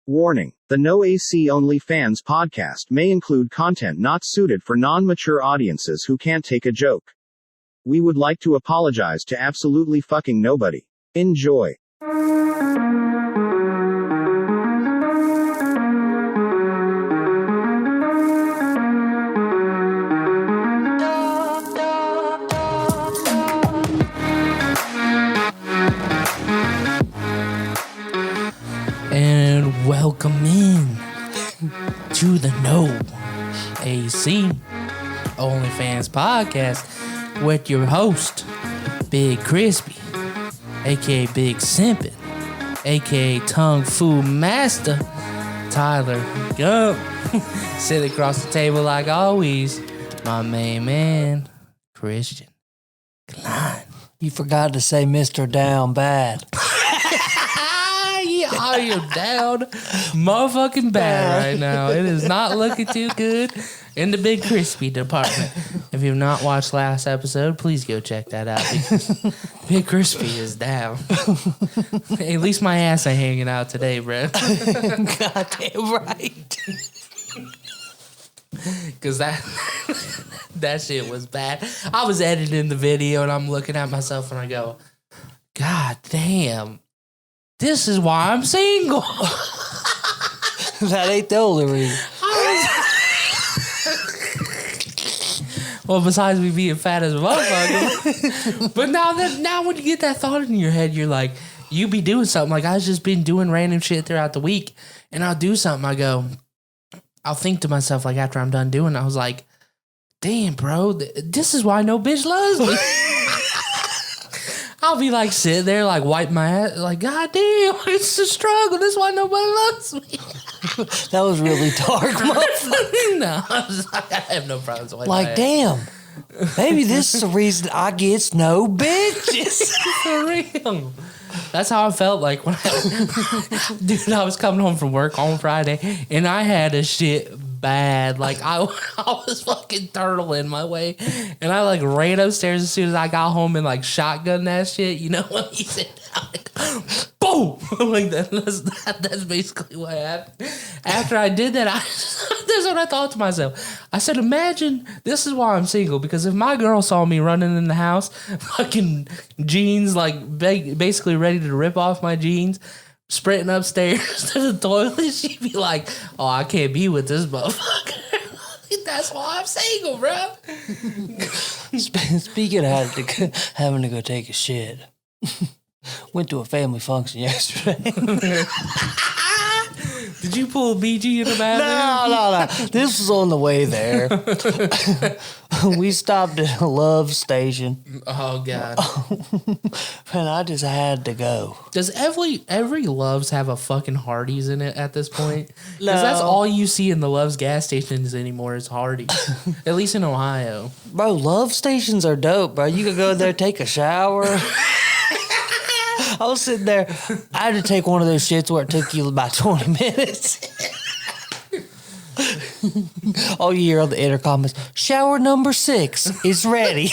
Warning: the No AC Only Fans podcast may include content not suited for non-mature audiences who can't take a joke. We would like to apologize to absolutely fucking nobody. Enjoy. And welcome in to the No AC Only Fans podcast with your host, Big Crispy, aka Big Simpin, aka Tongue Fu Master, Tyler Gump. Sitting across the table like always, my main man, Christian Klein. You forgot to say Mr. Down Bad. Oh, you're down motherfucking bad right now. It is not looking too good in the Big Crispy department. If you've not watched last episode, please go check that out because Big Crispy is down. At least my ass ain't hanging out today, bro. Goddamn right. Because that shit was bad. I was editing the video and I'm looking at myself and I go, God damn. This is why I'm single. That ain't the only reason. Well, besides me being fat as a motherfucker. But now when you get that thought in your head, you're like, you be doing something. Like, I've just been doing random shit throughout the week, and I'll do something. I'll think to myself, like, after I'm done doing it, I was like, damn, bro, this is why no bitch loves me. I'll be like sitting there, like wipe my ass, like God damn, it's a struggle. This is why nobody loves me. That was really dark, motherfucker. No, I have no problems with like, damn, maybe this is the reason I gets no bitches. For real. That's how I felt like when I was coming home from work on Friday, and I had a shit bad. Like I was fucking turtling my way, and I like ran upstairs as soon as I got home and like shotgun that shit. You know when you sit down, like, boom, like that's basically what happened. After I did that, that's what I thought to myself. I said, imagine this is why I'm single, because if my girl saw me running in the house, fucking jeans, like basically ready to rip off my jeans, sprinting upstairs to the toilet, she'd be like, oh, I can't be with this motherfucker. That's why I'm single, bro. Speaking of having to go take a shit, went to a family function yesterday. Did you pull a BG in the bathroom? No. This was on the way there. We stopped at a love station. Oh, God. And I just had to go. Does every Love's have a fucking Hardee's in it at this point? Because No. that's all you see in the Love's gas stations anymore is Hardee's. At least in Ohio. Bro, love stations are dope, bro. You could go there, take a shower. I was sitting there. I had to take one of those shits where it took you about 20 minutes. All you hear on the intercom is, shower number 6 is ready.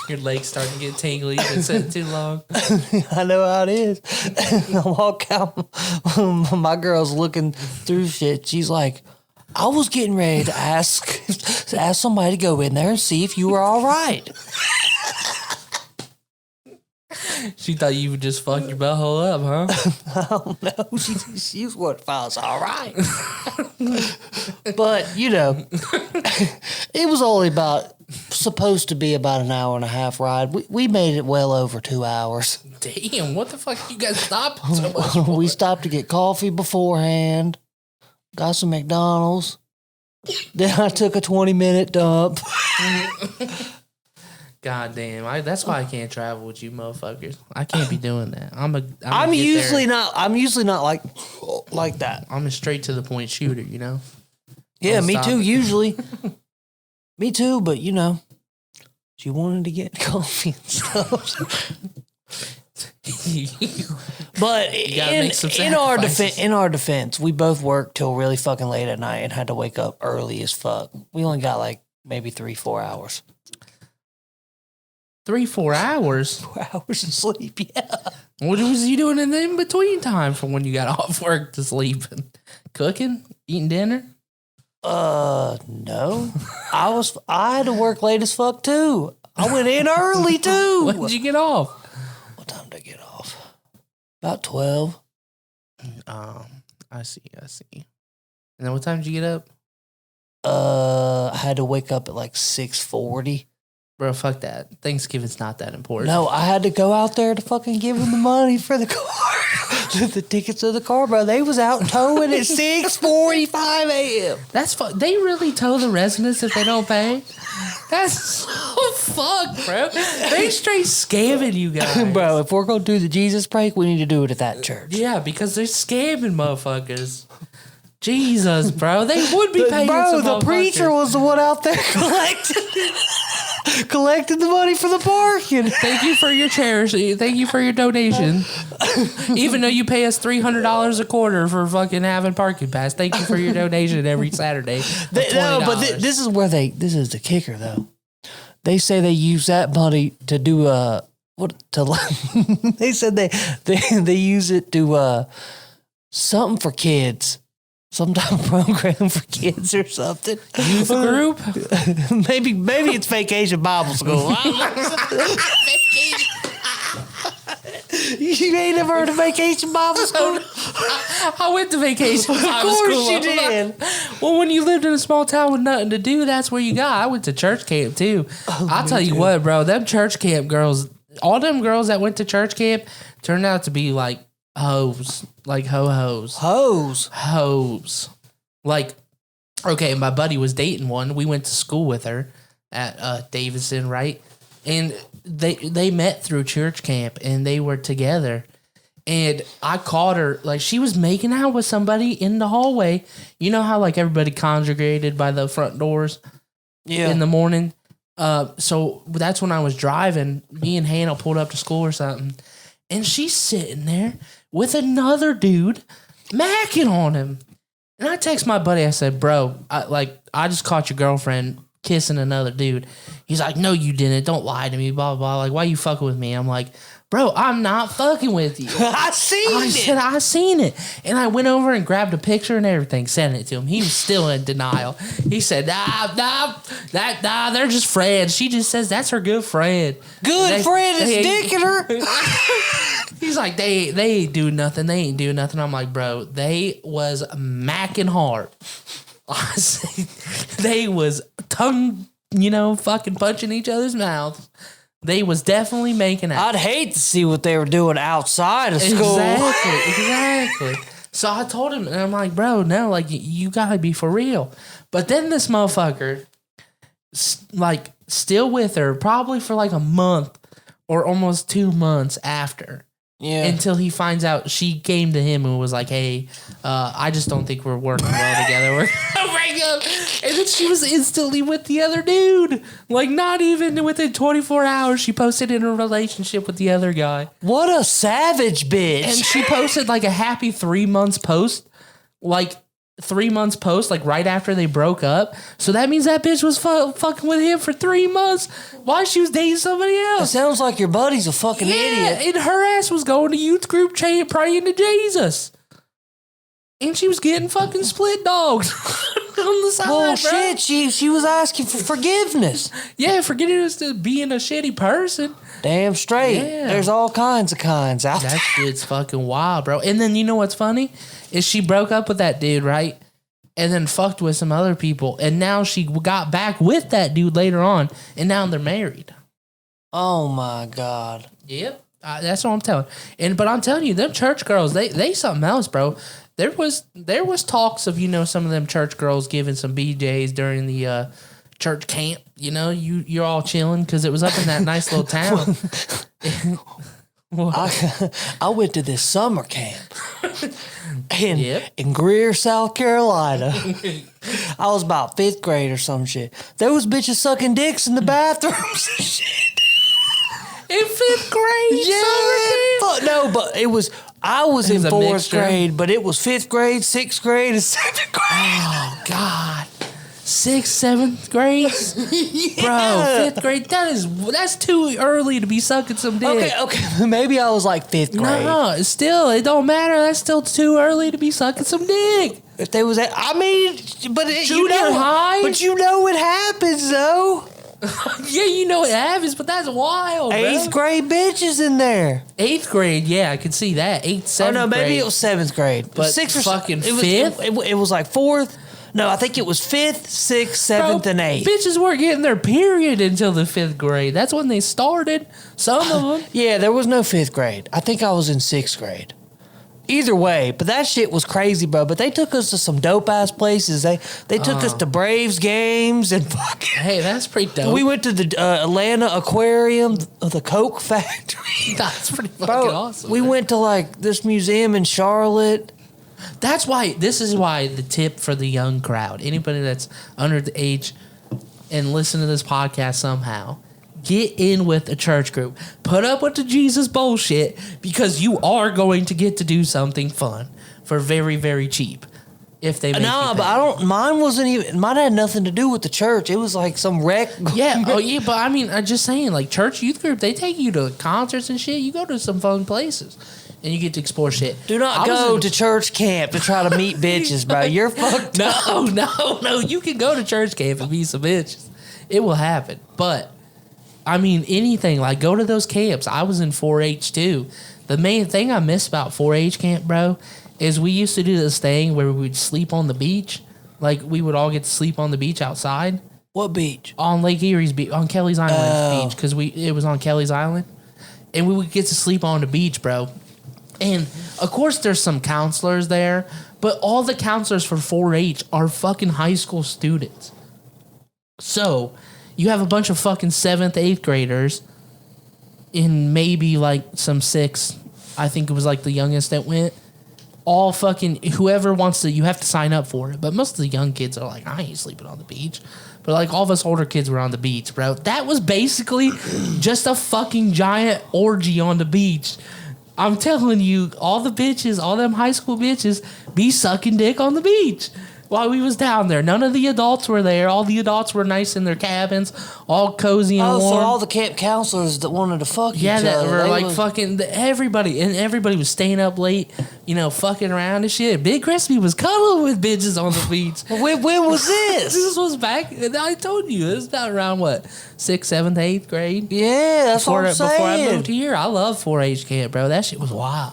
Your legs starting to get tingly. You've been sitting too long. I know how it is. I walk out. My girl's looking through shit. She's like, I was getting ready to ask somebody to go in there and see if you were all right. She thought you would just fuck your butthole up, huh? I don't know. She's what files all right. But, you know, it was only supposed to be about an hour and a half ride. We made it well over 2 hours. Damn, what the fuck you guys stopping so much for? We stopped to get coffee beforehand, got some McDonald's. Then I took a 20-minute dump. God damn! That's why I can't travel with you, motherfuckers. I can't be doing that. I'm usually not like that. I'm a straight to the point shooter, you know. Yeah, me too. Usually, me too. But you know, she wanted to get coffee and stuff. But in our defense, we both worked till really fucking late at night and had to wake up early as fuck. We only got like maybe 3-4 hours. 3-4 hours. 4 hours of sleep, yeah. What was you doing in the in-between time from when you got off work to sleep? Cooking? Eating dinner? No. I had to work late as fuck, too. I went in early, too. When did you get off? What time did I get off? About 12. I see. And then what time did you get up? I had to wake up at like 6:40. Bro, fuck that. Thanksgiving's not that important. No, I had to go out there to fucking give them the money for the car. The tickets of the car, bro. They was out towing at 6:45 a.m. That's they really tow the residents if they don't pay? That's so fucked, bro. They straight scamming you guys. Bro, if we're going to do the Jesus prank, we need to do it at that church. Yeah, because they're scamming motherfuckers. Jesus, bro. They would be paying some the preacher was the one out there collecting the money for the parking. Thank you for your charity. Thank you for your donation. Even though you pay us $300 a quarter for fucking having parking pass, thank you for your donation every Saturday. This is where this is the kicker though. They say they use that money to do they said they use it to something for kids. Some type of program for kids or something. Youth group? maybe it's Vacation Bible School. You ain't never heard of Vacation Bible School? I went to Vacation Bible School. Of course you did. Well, when you lived in a small town with nothing to do, that's where you got. I went to church camp too. I'll tell you what, bro. Them church camp girls, all them girls that went to church camp turned out to be like hoes, like ho-hos. Hoes. Like, okay, my buddy was dating one. We went to school with her at Davidson, right? And they met through church camp, and they were together. And I caught her, like, she was making out with somebody in the hallway. You know how, like, everybody congregated by the front doors in the morning? So that's when I was driving. Me and Hannah pulled up to school or something. And she's sitting there with another dude macking on him. And I text my buddy. I said, bro, I just caught your girlfriend kissing another dude. He's like, no, you didn't. Don't lie to me, blah, blah, blah. Like, why you fucking with me? I'm like, bro, I'm not fucking with you. I said, I seen it. And I went over and grabbed a picture and everything, sent it to him. He was still in denial. He said, nah, they're just friends. She just says that's her good friend. Good friend is dicking her. He's like, they ain't do nothing. They ain't do nothing. I'm like, bro, they was macking hard. They was tongue, fucking punching each other's mouths. They was definitely making out. I'd hate to see what they were doing outside of school. Exactly. So I told him, and I'm like, bro, no, like, you gotta be for real. But then this motherfucker, like, still with her, probably for like a month or almost 2 months after. Yeah. Until he finds out she came to him and was like, hey, I just don't think we're working well together. We're gonna break up. And then she was instantly with the other dude. Like, not even within 24 hours, she posted in a relationship with the other guy. What a savage bitch. And she posted like a happy 3 months post. Like, 3 months post, like right after they broke up. So that means that bitch was fucking with him for 3 months while she was dating somebody else. It sounds like your buddy's a fucking idiot. And her ass was going to youth group praying to Jesus. And she was getting fucking split dogged on the side. Well, shit, she was asking for forgiveness. Yeah, forgiveness to being a shitty person. Damn straight. Yeah. There's all kinds out there. That shit's fucking wild, bro. And then you know what's funny? Is she broke up with that dude, right? And then fucked with some other people. And now she got back with that dude later on. And now they're married. Oh, my God. Yep. That's what I'm telling. But I'm telling you, them church girls, they something else, bro. There was talks of, some of them church girls giving some BJs during the church camp. You're all chilling because it was up in that nice little town. I went to this summer camp in Greer, South Carolina. I was about 5th grade or some shit. There was bitches sucking dicks in the bathrooms and shit. In 5th grade? Yeah. No, but I was in 4th grade, but it was 5th grade, 6th grade, and 7th grade. Oh, God. 6th, 7th grade, bro. 5th grade. That's too early to be sucking some dick. Okay. Maybe I was like 5th grade. No, still, it don't matter. That's still too early to be sucking some dick. If they was at, I mean, but Junior high? But you know it happens though. Yeah, you know it happens, but that's wild. 8th grade bitches in there. 8th grade, yeah, I could see that. 8th, 7th. Oh no, maybe grade. it was 7th grade, But 6th or fucking 5th. It was like 4th. No, I think it was 5th, 6th, 7th, and 8th. Bitches weren't getting their period until the 5th grade. That's when they started. Some of them. Yeah, there was no 5th grade. I think I was in 6th grade. Either way, but that shit was crazy, bro. But they took us to some dope ass places. They took us to Braves games and fucking. Hey, that's pretty dope. We went to the Atlanta Aquarium, the Coke factory. That's pretty fucking Bro, awesome. we man. went to like this museum in Charlotte. This is why the tip for the young crowd, anybody that's under the age and listen to this podcast somehow, get in with a church group. Put up with the Jesus bullshit because you are going to get to do something fun for very, very cheap. If they make you No, pay. but I don't. Mine had nothing to do with the church. It was like some wreck. Yeah, oh yeah, but I mean, I'm just saying, like church youth group, they take you to concerts and shit. You go to some fun places, and you get to explore shit. Do not go to church camp to try to meet bitches, bro. You're fucked. No. You can go to church camp and meet some bitches. It will happen, but. I mean, anything, like go to those camps. I was in 4-H too. The main thing I miss about 4-H camp, bro, is we used to do this thing where we would sleep on the beach. Like we would all get to sleep on the beach outside. What beach? On Lake Erie's beach, on Kelly's Island beach, because it was on Kelly's Island. And we would get to sleep on the beach, bro. And of course there's some counselors there, but all the counselors for 4-H are fucking high school students. So you have a bunch of fucking 7th, 8th graders in maybe like some 6th. I think it was like the youngest that went. All fucking, whoever wants to, you have to sign up for it. But most of the young kids are like, I ain't sleeping on the beach. But like all of us older kids were on the beach, bro. That was basically just a fucking giant orgy on the beach. I'm telling you, all the bitches, all them high school bitches be sucking dick on the beach. While we was down there, none of the adults were there. All the adults were nice in their cabins, all cozy and warm. So all the camp counselors that wanted to fuck each other. Yeah, that were like fucking everybody, and everybody was staying up late, fucking around and shit. Big Crispy was cuddling with bitches on the beach. When was this? This was back. I told you it was about around what 6th, 7th, 8th grade. Yeah, that's what I'm saying. Before I moved here, I love 4-H camp, bro. That shit was wild.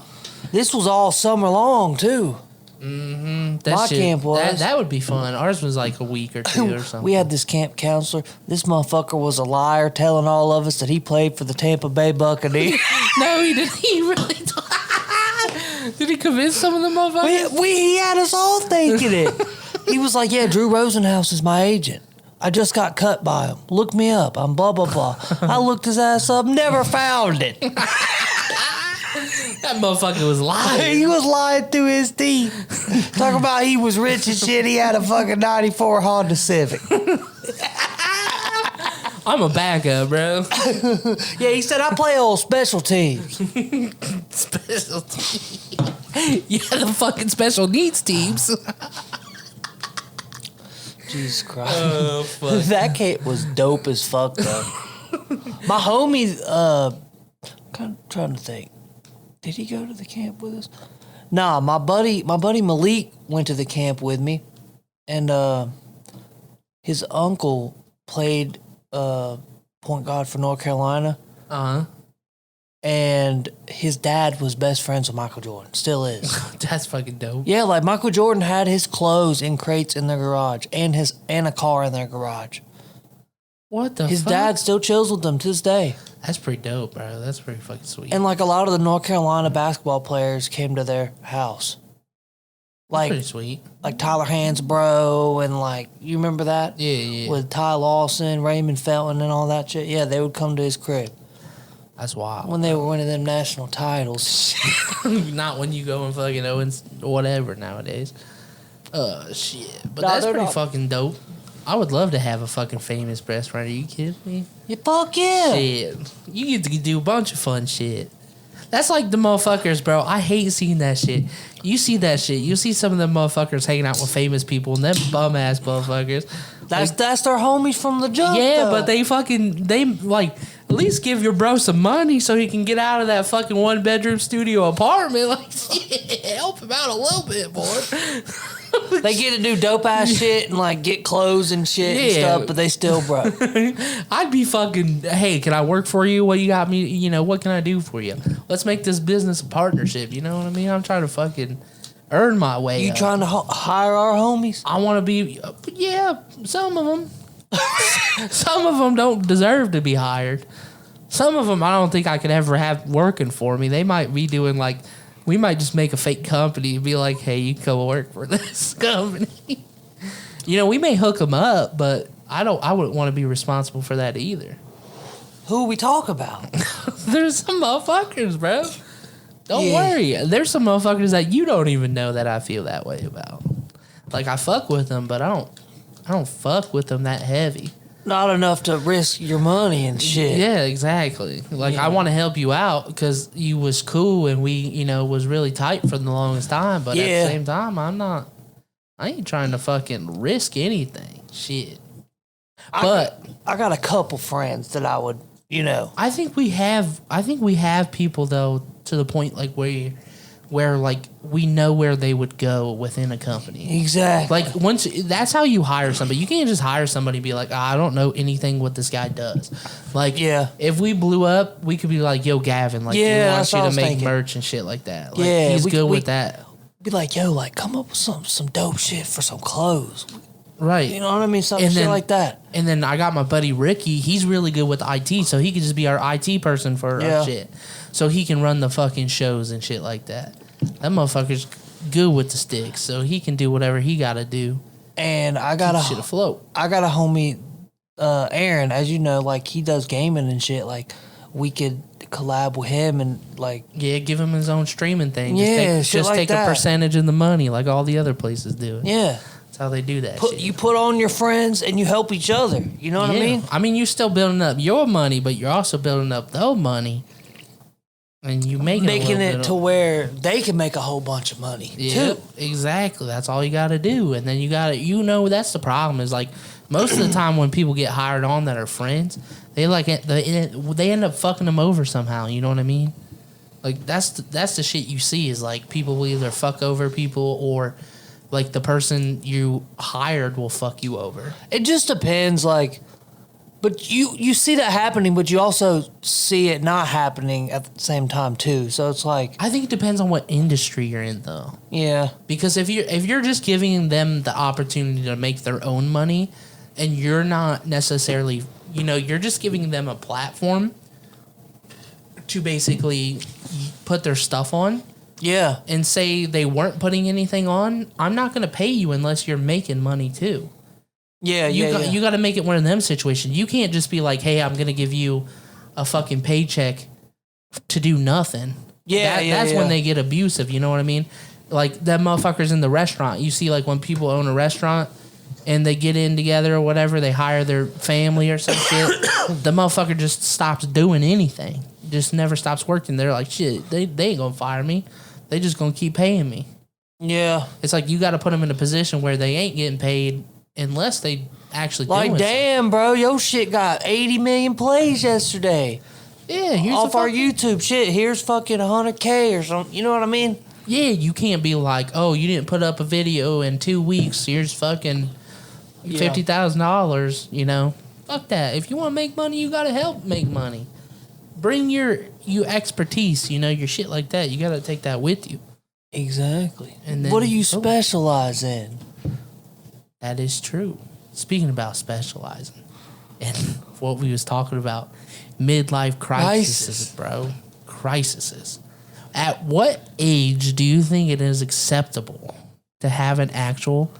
This was all summer long too. Mm-hmm. My camp was. That would be fun. Ours was like a week or two or something. We had this camp counselor. This motherfucker was a liar, telling all of us that he played for the Tampa Bay Buccaneers. No, he didn't. He really did. He convince some of the motherfuckers? He had us all thinking it. He was like, "Yeah, Drew Rosenhaus is my agent. I just got cut by him. Look me up. I'm blah blah blah." I looked his ass up, never found it. That motherfucker was lying. He was lying through his teeth. Talking about he was rich and shit. He had a fucking 94 Honda Civic. I'm a backup, bro. Yeah, he said, I play on special teams. Special teams. Yeah, the fucking special needs teams. Jesus Christ. Oh, fuck. That camp was dope as fuck, though. My homie, kind of trying to think. Did he go to the camp with us? Nah, my buddy Malik went to the camp with me, and his uncle played point guard for North Carolina. Uh-huh. And his dad was best friends with Michael Jordan. Still is. That's fucking dope. Yeah, like Michael Jordan had his clothes in crates in their garage and a car in their garage. What the His fuck? dad still chills with them to this day. That's pretty dope, bro. That's pretty fucking sweet. And like a lot of the North Carolina basketball players came to their house. That's pretty Like sweet. like Tyler Hansbrough and like, you remember that? Yeah. With Ty Lawson, Raymond Felton and all that shit. Yeah, they would come to his crib That's wild. when they were winning them national titles. Not when you go and fucking Owens or whatever nowadays. Shit. But No, that's they're pretty not. fucking dope. I would love to have a fucking famous best friend. Are you kidding me? Yeah, fuck yeah. Shit. You get to do a bunch of fun shit. That's like the motherfuckers, bro. I hate seeing that shit. You see that shit. You see some of them motherfuckers hanging out with famous people and them bum ass motherfuckers That's their homies from the jump. Yeah, though. but they like at least give your bro some money so he can get out of that fucking 1-bedroom studio apartment. Like, shit, help him out a little bit, boy. They get to do dope ass shit and like get clothes and shit and stuff, but they still broke. I'd be fucking, hey, can I work for you? What you got me? You know, what can I do for you? Let's make this business a partnership. You know what I mean? I'm trying to fucking earn my way. You trying to hire our homies? I want to be, yeah, some of them. Some of them don't deserve to be hired. Some of them I don't think I could ever have working for me. They might be doing like, we might just make a fake company and be like, hey, you can go work for this company. You know, we may hook them up, but I wouldn't want to be responsible for that either. Who we talk about? There's some motherfuckers, bro. Don't worry. There's some motherfuckers that you don't even know that I feel that way about. Like, I fuck with them, but I don't fuck with them that heavy. Not enough to risk your money and shit. Yeah, exactly. Like, I want to help you out because you was cool and we, you know, was really tight for the longest time. But at the same time, I ain't trying to fucking risk anything. Shit. But I got a couple friends that I would, you know. I think we have people though to the point like where like we know where they would go within a company. Exactly. Like that's how you hire somebody. You can't just hire somebody and be like, I don't know anything what this guy does. Like, if we blew up, we could be like, yo, Gavin, like, we want you to make merch and shit like that. Like, he's good with that. Be like, yo, like, come up with some dope shit for some clothes. Right. You know what I mean? Something shit like that. And then I got my buddy Ricky. He's really good with IT, so he could just be our IT person for our shit. So he can run the fucking shows and shit like that. That motherfucker's good with the sticks, so he can do whatever he got to do. And I got shit afloat. I got a homie, Aaron, as you know, like, he does gaming and shit. Like, we could collab with him and, like... Yeah, give him his own streaming thing. Yeah, just take a percentage of the money like all the other places do. Yeah. How they do that shit. You put on your friends and you help each other. You know what I mean? I mean, you're still building up your money, but you're also building up their money. And you making it to where they can make a whole bunch of money. Yeah, too. Exactly. That's all you got to do. And then you got to, you know, that's the problem is like most of the time when people get hired on that are friends, they end up fucking them over somehow. You know what I mean? Like that's the shit you see is like people will either fuck over people or like the person you hired will fuck you over. It just depends, like, but you see that happening, but you also see it not happening at the same time too. So it's like I think it depends on what industry you're in, though. Yeah, because if you're just giving them the opportunity to make their own money, and you're not necessarily, you know, you're just giving them a platform to basically put their stuff on. Yeah. And say they weren't putting anything on, I'm not going to pay you unless you're making money too. Yeah, You got to make it one of them situations. You can't just be like, hey, I'm going to give you a fucking paycheck to do nothing. That's when they get abusive, you know what I mean? Like, them motherfuckers in the restaurant. You see, like, when people own a restaurant and they get in together or whatever, they hire their family or some shit, the motherfucker just stops doing anything. Just never stops working. They're like, shit, they ain't going to fire me. They just going to keep paying me. Yeah. It's like you got to put them in a position where they ain't getting paid unless they actually like, damn, something. Bro, your shit got 80 million plays yesterday. Yeah, here's off our YouTube shit. Here's fucking 100K or something. You know what I mean? Yeah, you can't be like, oh, you didn't put up a video in 2 weeks. Here's fucking $50,000. You know, fuck that. If you want to make money, you got to help make money. Bring your expertise, you know, your shit like that. You got to take that with you. Exactly. And then, what do you specialize in? That is true. Speaking about specializing and what we was talking about, midlife crises, bro. Crises. At what age do you think it is acceptable to have an actual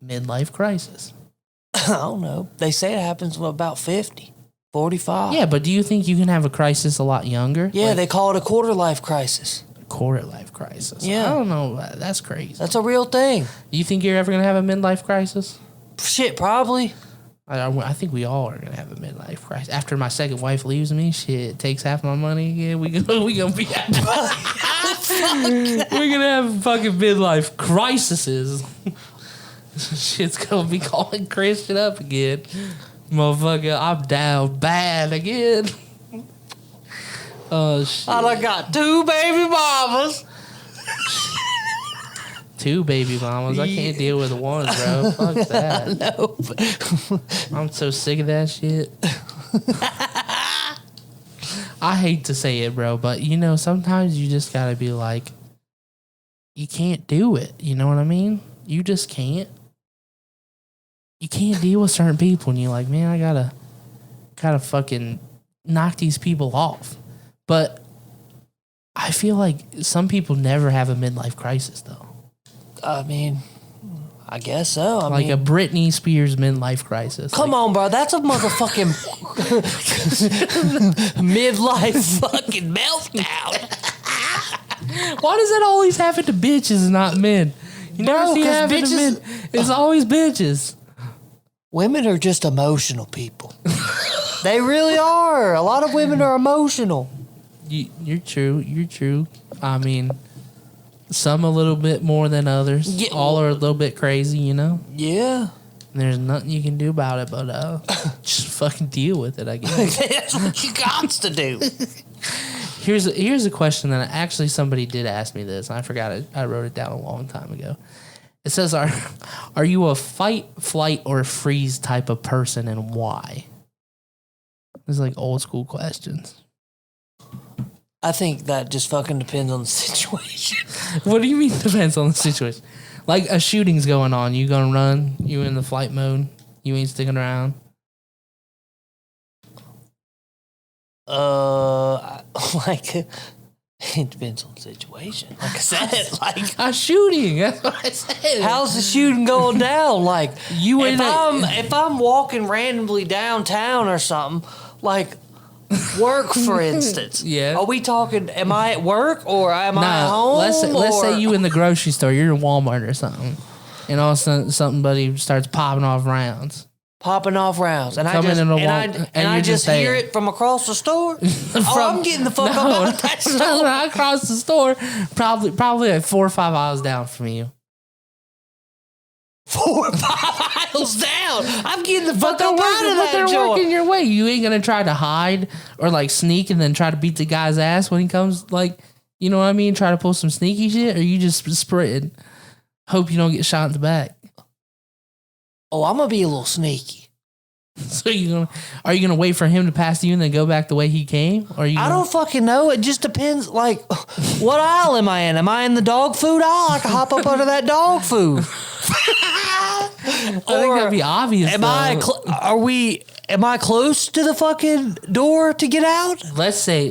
midlife crisis? I don't know. They say it happens about 50. 45. Yeah, but do you think you can have a crisis a lot younger? Yeah, they call it a quarter life crisis. Quarter life crisis. Yeah. I don't know. That's crazy. That's a real thing. Do you think you're ever going to have a midlife crisis? Shit, probably. I think we all are going to have a midlife crisis. After my second wife leaves me, shit, takes half my money again, we gonna be we're going to have fucking midlife crises. Shit's gonna be calling Christian up again. Motherfucker, I'm down bad again. Oh, shit. I done got 2 baby mamas. 2 baby mamas. I can't deal with one, bro. Fuck that. No. I'm so sick of that shit. I hate to say it, bro, but you know, sometimes you just gotta be like, you can't do it. You know what I mean? You just can't. You can't deal with certain people, and you're like, man, I gotta fucking knock these people off. But I feel like some people never have a midlife crisis, though. I mean, I guess so. Like a Britney Spears midlife crisis. Come on, bro. That's a motherfucking midlife fucking meltdown. Why does that always happen to bitches and not men? You never see it happen to men. It's always bitches. Women are just emotional people. They really are. A lot of women are emotional. You're true. You're true. I mean, some a little bit more than others. Yeah. All are a little bit crazy, you know? Yeah. And there's nothing you can do about it, but just fucking deal with it, I guess. That's what you got to do. Here's a question that actually somebody did ask me this, and I forgot it. I wrote it down a long time ago. It says, are you a fight, flight, or freeze type of person, and why? It's like old school questions. I think that just fucking depends on the situation. What do you mean depends on the situation? Like a shooting's going on, you gonna run? You in the flight mode? You ain't sticking around? Like, it depends on the situation. Like I said, like A shooting. That's what I said. how's the shooting going down? Like You if in if I'm walking randomly downtown or something, like work for instance. Yeah. Are we talking? Am I at work or am I at No, home? let's say or- you in the grocery store, you're in Walmart or something, and all of a sudden somebody starts popping off rounds. popping off rounds, and I Coming just in a and I, wall- and and I you're just just hear saying. it from across the store. I'm getting the fuck up out of that store. Not across the store, probably like 4 or 5 aisles down from you. 4 or 5 aisles down. I'm getting the fuck But up out of that they're joint. working your way. You ain't gonna try to hide or like sneak and then try to beat the guy's ass when he comes. Like, you know what I mean? Try to pull some sneaky shit, or you just sprinting. Hope you don't get shot in the back. Oh, I'm gonna be a little sneaky. So are you gonna wait for him to pass you and then go back the way he came? Or I don't fucking know. It just depends. Like, what aisle am I in? Am I in the dog food aisle? I can hop up under that dog food. I think that'd be obvious. Am I? Am I close to the fucking door to get out? Let's say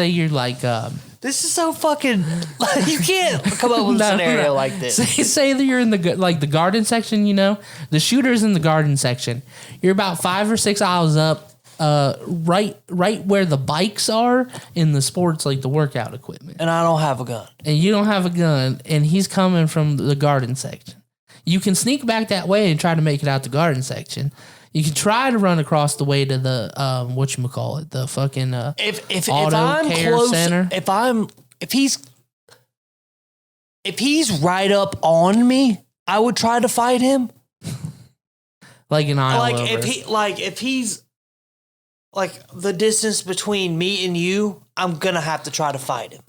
you're like This is so fucking. Like, you can't come up with a scenario like this. Say that you're in the garden section. You know, the shooter's in the garden section. You're about 5 or 6 aisles up, right where the bikes are in the sports, like the workout equipment. And I don't have a gun. And you don't have a gun, and he's coming from the garden section. You can sneak back that way and try to make it out the garden section. You can try to run across the way to the whatchamacallit, the fucking If auto I'm care close, center. if he's right up on me, I would try to fight him. Like an aisle Like over. if he's like the distance between me and you, I'm gonna have to try to fight him.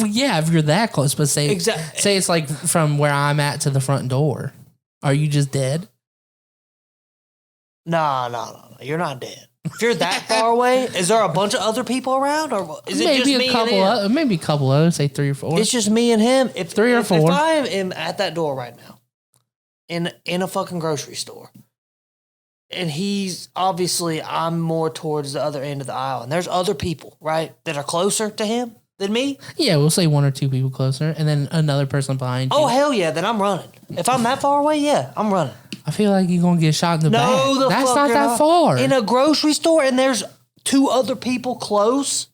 Yeah, if you're that close, but say it's like from where I'm at to the front door. Are you just dead? No. You're not dead. If you're that far away, is there a bunch of other people around, or is it just me and him? Maybe a couple others, say 3 or 4. It's just me and him. If 3 or 4. If I am at that door right now, in a fucking grocery store, and he's obviously, I'm more towards the other end of the aisle, and there's other people right that are closer to him than me. Yeah, we'll say 1 or 2 people closer, and then another person behind you. Oh hell yeah! Then I'm running. If I'm that far away, yeah, I'm running. I feel like you're gonna get shot in the back. No, That's fuck not you're that far. In a grocery store, and there's 2 other people close.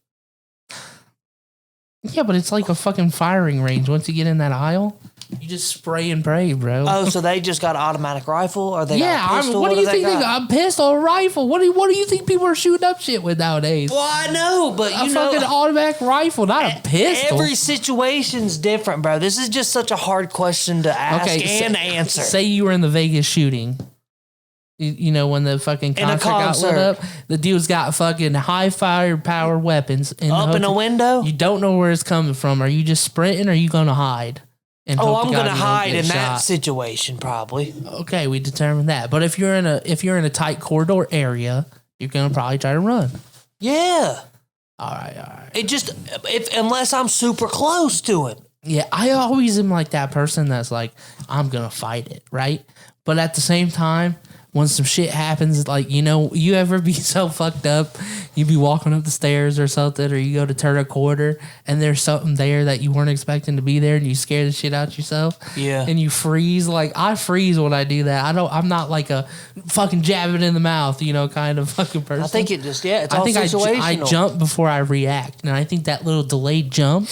Yeah, but it's like a fucking firing range. Once you get in that aisle, You just spray and pray, bro. Oh, so they just got an automatic rifle, or they got a pistol? what do you think they got? A pistol, a rifle? What do you think people are shooting up shit with nowadays? Well, I know, but a fucking automatic rifle, not a pistol. Every situation's different, bro. This is just such a hard question to ask and answer. Say you were in the Vegas shooting. You know, when the fucking concert got lit up, the dude's got fucking high firepower weapons up in a window. You don't know where it's coming from. Are you just sprinting, or are you going to hide? And I'm going to hide in that situation, probably. Okay, we determined that. But if you're in a tight corridor area, you're going to probably try to run. Yeah. All right. It just unless I'm super close to it. Yeah, I always am like that person that's like, I'm going to fight it, right? But at the same time, when some shit happens, like, you know, you ever be so fucked up, you be walking up the stairs or something, or you go to turn a corner and there's something there that you weren't expecting to be there, and you scare the shit out yourself. Yeah. And you freeze. Like, I freeze when I do that. I'm not like a fucking jab it in the mouth, you know, kind of fucking person. I think it's all situational. I jump before I react, and I think that little delayed jump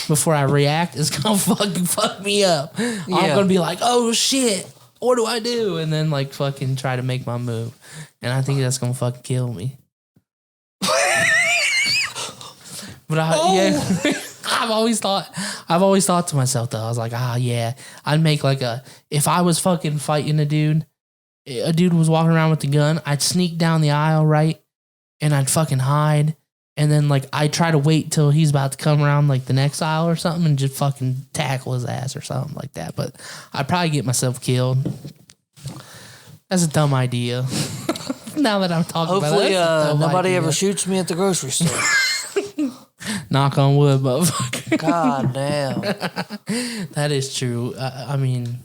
before I react is gonna fucking fuck me up. Yeah. I'm gonna be like, oh shit. What do I do? And then like fucking try to make my move. And I think that's gonna fucking kill me. But I've always thought to myself though, I was like, yeah, I'd make like if I was fucking fighting a dude was walking around with the gun, I'd sneak down the aisle, right? And I'd fucking hide. And then, like, I try to wait till he's about to come around, like, the next aisle or something and just fucking tackle his ass or something like that. But I'd probably get myself killed. That's a dumb idea. Now that I'm talking about it. Hopefully, nobody ever shoots me at the grocery store. Knock on wood, motherfucker. God damn. That is true. I mean...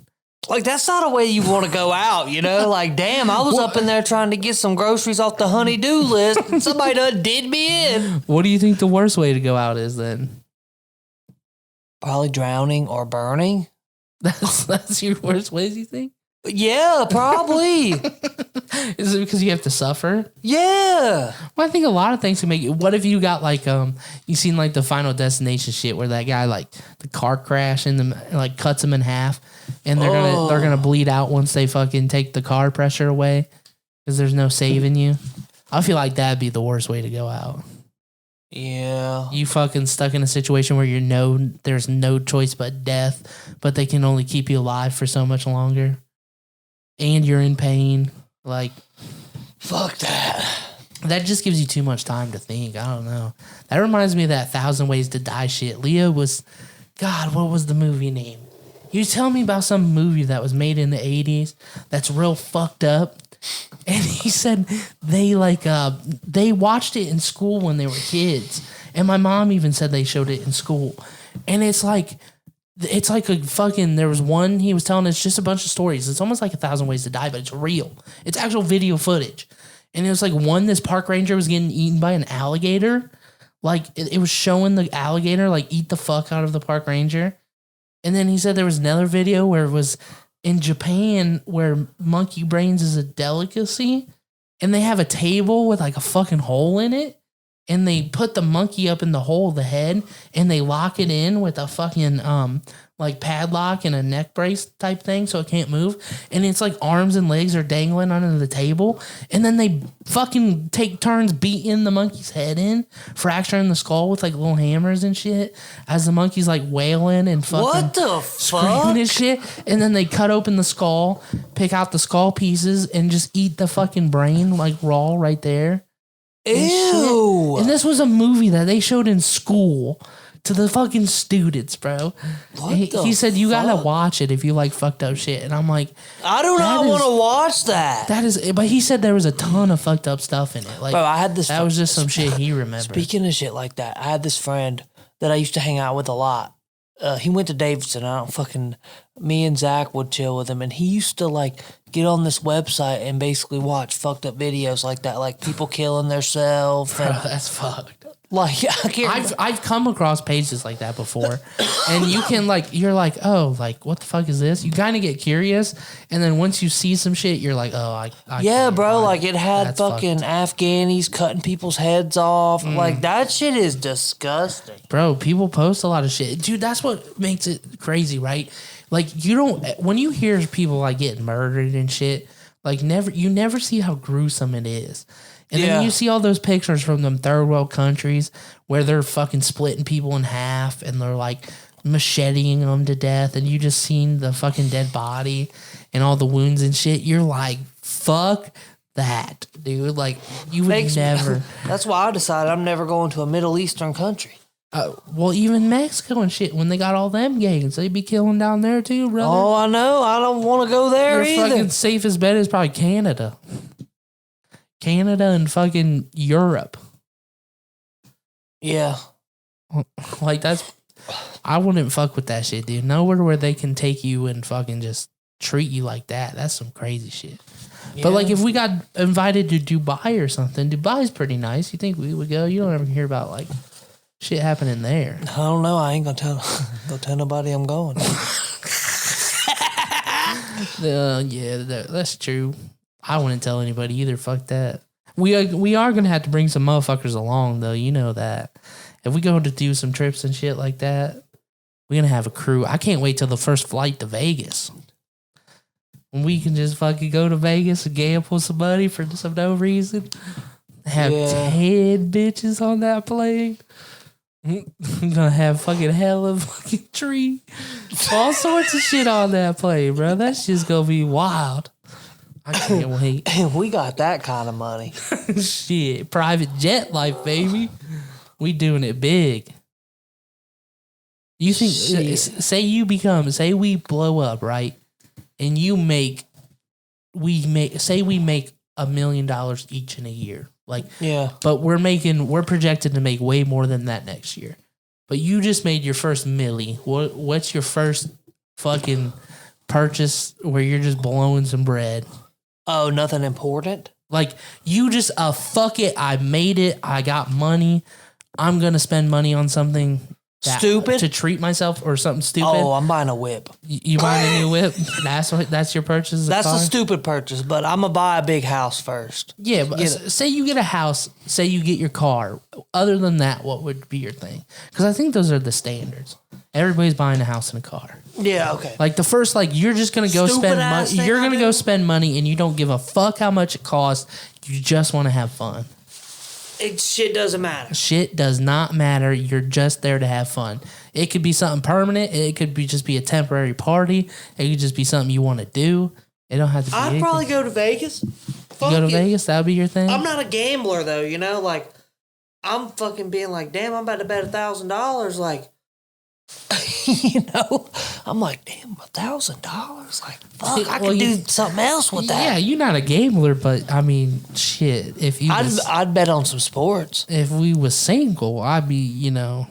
Like, that's not a way you want to go out, you know? Like, damn, I was up in there trying to get some groceries off the honey-do list, and somebody done did me in. What do you think the worst way to go out is, then? Probably drowning or burning. That's your worst ways, you think? Yeah, probably. Is it because you have to suffer? Yeah. Well, I think a lot of things can make it. What if you got like you seen like the Final Destination shit where that guy like the car crash and like cuts him in half, and they're gonna bleed out once they fucking take the car pressure away because there's no saving you. I feel like that'd be the worst way to go out. Yeah. You fucking stuck in a situation where there's no choice but death, but they can only keep you alive for so much longer. And you're in pain. Like, fuck that. That just gives you too much time to think. I don't know. That reminds me of that 1,000 Ways to Die shit. Leo was, God, what was the movie name? You tell me about some movie that was made in the 80s that's real fucked up. And he said they watched it in school when they were kids. And my mom even said they showed it in school. And it's like a fucking, there was one, he was telling us just a bunch of stories. It's almost like 1,000 Ways to Die, but it's real. It's actual video footage. And it was like this park ranger was getting eaten by an alligator. Like it was showing the alligator like eat the fuck out of the park ranger. And then he said there was another video where it was in Japan where monkey brains is a delicacy. And they have a table with like a fucking hole in it. And they put the monkey up in the hole of the head and they lock it in with a fucking like padlock and a neck brace type thing so it can't move. And it's like arms and legs are dangling under the table. And then they fucking take turns beating the monkey's head in, fracturing the skull with like little hammers and shit as the monkey's like wailing and fucking what the screaming and shit. And then they cut open the skull, pick out the skull pieces and just eat the fucking brain like raw right there. Ew. And this was a movie that they showed in school to the fucking students, bro. He said you gotta watch it if you like fucked up shit. And I'm like, I do not want to watch that. That is, but he said there was a ton of fucked up stuff in it. Like, bro, I had this. That was just some shit he remembered. Speaking of shit like that, I had this friend that I used to hang out with a lot. He went to Davidson. Me and Zach would chill with him, and he used to like get on this website and basically watch fucked up videos like that, like people killing themselves. Bro, that's fucked. Like I can't. I've come across pages like that before, and you can like you're like, oh, like what the fuck is this? You kind of get curious, and then once you see some shit, you're like, oh, I yeah, bro. Like it had fucking Afghanis cutting people's heads off. Like that shit is disgusting, bro. People post a lot of shit, dude. That's what makes it crazy, right? Like, you don't, when you hear people like getting murdered and shit, like you never see how gruesome it is. And then you see all those pictures from them third world countries where they're fucking splitting people in half and they're like macheting them to death, and you just seen the fucking dead body and all the wounds and shit. You're like, fuck that, dude. Like, you would never. That's why I decided I'm never going to a Middle Eastern country. Well, even Mexico and shit, when they got all them gangs, they be killing down there too, brother. Oh, I know. I don't want to go there Your either. fucking safest bet is probably Canada. Canada and fucking Europe. Yeah. Like, I wouldn't fuck with that shit, dude. Nowhere where they can take you and fucking just treat you like that. That's some crazy shit. Yeah. But like, if we got invited to Dubai or something, Dubai's pretty nice. You think we would go? You don't ever hear about like shit happening there. I don't know. I ain't gonna tell nobody I'm going. Yeah, that's true. I wouldn't tell anybody either. Fuck that. We are gonna have to bring some motherfuckers along though. You know that. If we go to do some trips and shit like that, we're gonna have a crew. I can't wait till the first flight to Vegas. When we can just fucking go to Vegas and gamble with somebody for some no reason. Have 10 bitches on that plane. I'm gonna have fucking hella fucking tree. All sorts of shit on that plane, bro. That's just gonna be wild. I can't wait. We got that kind of money. Shit. Private jet life, baby. We doing it big. You think, say we blow up, right? And we make $1 million each in a year. Like, yeah. But we're projected to make way more than that next year. But you just made your first milli. What's your first fucking purchase where you're just blowing some bread? Oh, nothing important? Like, you just, fuck it. I made it. I got money. I'm going to spend money on something stupid to treat myself or something stupid. Oh, I'm buying a whip. You buying a new whip? That's your purchase? That's a stupid purchase, but I'm going to buy a big house first. Yeah, but say you get a house, say you get your car. Other than that, what would be your thing? Because I think those are the standards. Everybody's buying a house and a car. Yeah, okay. Like the first, like you're just going to go spend money. You're going to go spend money and you don't give a fuck how much it costs. You just want to have fun. Shit doesn't matter. Shit does not matter. You're just there to have fun. It could be something permanent. It could be just be a temporary party. It could just be something you want to do. It don't have to be I'd probably go to Vegas. You go to Vegas? That would be your thing? I'm not a gambler, though, you know? Like, I'm fucking being like, damn, I'm about to bet $1,000. Like, you know? I'm like, damn, $1,000? Like, fuck, I could do something else with that. Yeah, you're not a gambler, but, I mean, shit. If you I'd bet on some sports. If we was single, I'd be, you know,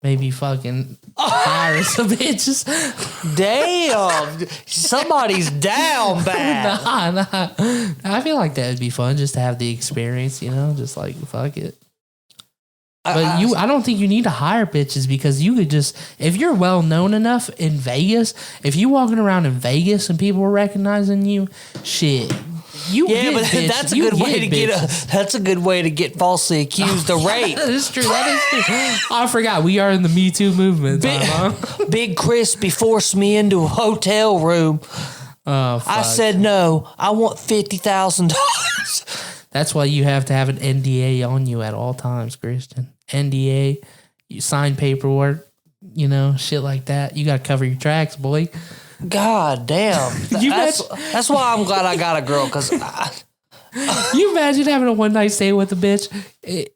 maybe fucking hiring some bitches. Damn. Somebody's down bad. Nah. I feel like that would be fun just to have the experience, you know? Just like, fuck it. But I don't think you need to hire bitches because you could just, if you're well known enough in Vegas, if you walking around in Vegas and people are recognizing you, shit. That's a good way to that's a good way to get falsely accused of rape. That is true. I forgot. We are in the Me Too movement. Big Crispy forced me into a hotel room. Oh, fuck. I said no. I want $50,000. That's why you have to have an NDA on you at all times, Christian. NDA, you sign paperwork, you know, shit like that. You got to cover your tracks, boy. God damn. That's why I'm glad I got a girl, because you imagine having a one-night stand with a bitch?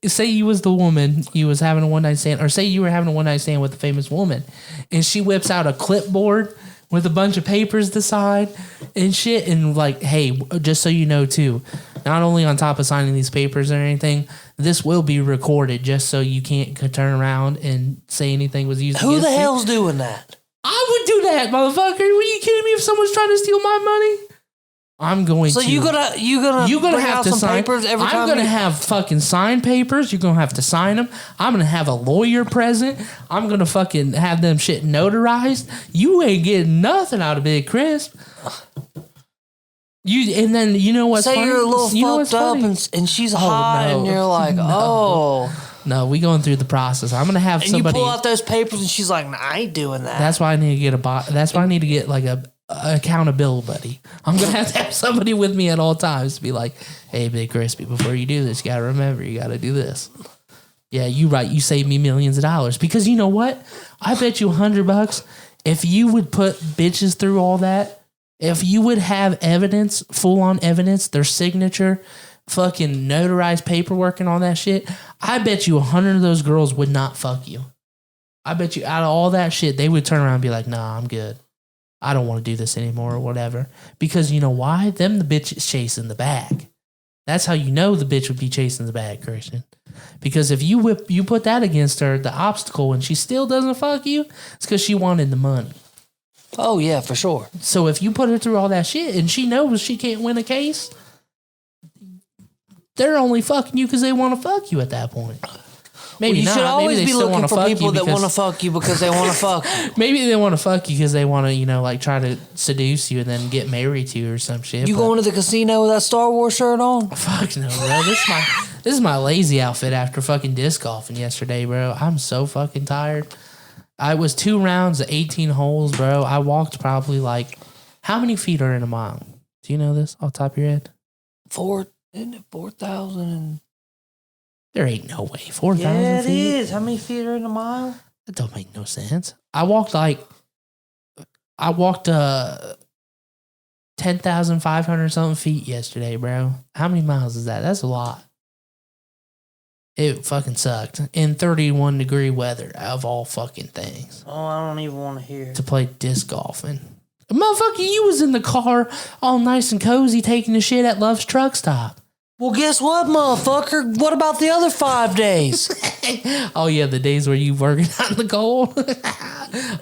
Say you was the woman, you was having a one-night stand, or say you were having a one-night stand with a famous woman, and she whips out a clipboard with a bunch of papers to sign and shit, and like, hey, just so you know too, not only on top of signing these papers or anything, this will be recorded just so you can't turn around and say anything was used Who against the you. hell's doing that? I would do that, motherfucker. Were you kidding me? If someone's trying to steal my money, I'm going to. So you're gonna have to sign papers every time. I'm gonna have fucking signed papers. You're gonna have to sign them. I'm gonna have a lawyer present. I'm gonna fucking have them shit notarized. You ain't getting nothing out of Big Crisp. And then you know what's funny? Say you're a little fucked up and she's hot and you're like, oh. No, we going through the process. I'm gonna have And somebody. you pull out those papers, and she's like, nah, I ain't doing that. That's why I need to get That's why I need to get like a accountability buddy. I'm gonna have to have somebody with me at all times to be like, "Hey, Big Crispy, before you do this, you gotta remember, you gotta do this." Yeah, you right. You saved me millions of dollars because you know what? I bet you $100 if you would put bitches through all that. If you would have evidence, full on evidence, their signature, fucking notarized paperwork and all that shit, I bet you 100 of those girls would not fuck you. I bet you out of all that shit, they would turn around and be like, nah, I'm good. I don't want to do this anymore or whatever. Because you know why? Them the bitch is chasing the bag. That's how you know the bitch would be chasing the bag, Christian. Because if you put that against her, the obstacle, and she still doesn't fuck you, it's because she wanted the money. Oh, yeah, for sure. So if you put her through all that shit and she knows she can't win a case, they're only fucking you because they want to fuck you at that point. Maybe you not. should always Maybe they be still looking wanna for fuck people you that because- want to fuck you because they want to fuck you. Maybe they want to fuck you because they want to, like try to seduce you and then get married to you or some shit. You but- going to the casino with that Star Wars shirt on? Fuck no, bro. This is my lazy outfit after fucking disc golfing yesterday, bro. I'm so fucking tired. I was 2 rounds of 18 holes, bro. I walked probably like, how many feet are in a mile? Do you know this off the top of your head? 4,000 and... There ain't no way. 4,000 Yeah, it feet? is. How many feet are in a mile? That don't make no sense. I walked 10,500 something feet yesterday, bro. How many miles is that? That's a lot. It fucking sucked. In 31 degree weather, of all fucking things. Oh, I don't even want to hear. To play disc golfing. Motherfucker, you was in the car all nice and cozy taking the shit at Love's Truck Stop. Well, guess what, motherfucker? What about the other 5 days? Oh, yeah, the days where you working out in the cold.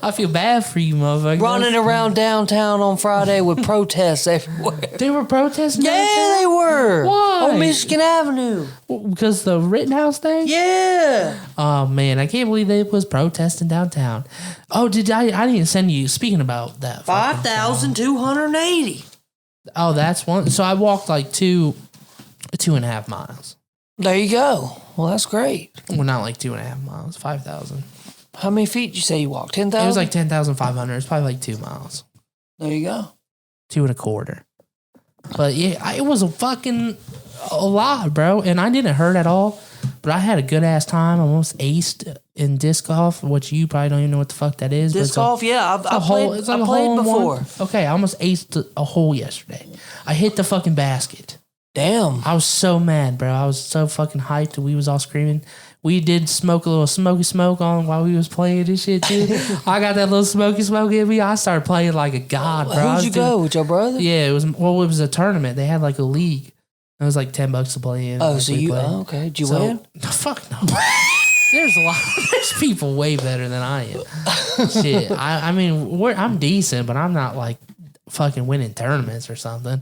I feel bad for you, motherfucker. Running around downtown on Friday with protests everywhere. They were protesting? Yeah, they were. Why? On Michigan Avenue. Because the Rittenhouse thing? Yeah. Oh, man, I can't believe they was protesting downtown. Oh, I didn't send you, speaking about that. 5,280. Oh, that's one. So I walked like 2.5 miles. There you go. Well, that's great. Well, not like 2.5 miles, 5,000. How many feet did you say you walked? 10,000? It was like 10,500. It's probably like 2 miles. There you go. 2.25. But yeah, it was a lot, bro. And I didn't hurt at all. But I had a good ass time. I almost aced in disc golf, which you probably don't even know what the fuck that is. Disc golf, yeah. I played a before. hole-in-one. Okay, I almost aced a hole yesterday. I hit the fucking basket. Damn. I was so mad, bro. I was so fucking hyped. We was all screaming. We did smoke a little smoke on while we was playing this shit, too. I got that little smoke in me. I started playing like a god, bro. Who'd you go with, your brother? Yeah, it was a tournament. They had like a league. It was like $10 to play in. Oh, like so we you? played. Oh, okay. Did you win? Fuck no. There's people way better than I am. Shit, I mean, I'm decent, but I'm not like fucking winning tournaments or something.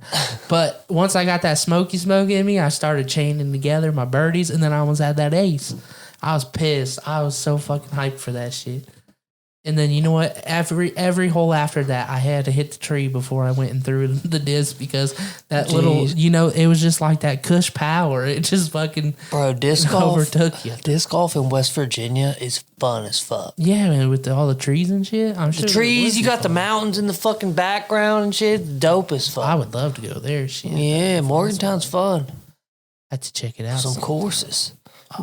But once I got that smoke in me, I started chaining together my birdies, and then I almost had that ace. I was pissed. I was so fucking hyped for that shit. And then you know what? Every hole after that, I had to hit the tree before I went and threw the disc because that little, it was just like that cush power. It just fucking disc golf overtook you. Disc golf in West Virginia is fun as fuck. Yeah, man, with all the trees and shit. I'm sure the trees, you got the mountains in the fucking background and shit. Dope as fuck. I would love to go there. Shit. Yeah, Morgantown's fun. I have to check it out. Some courses.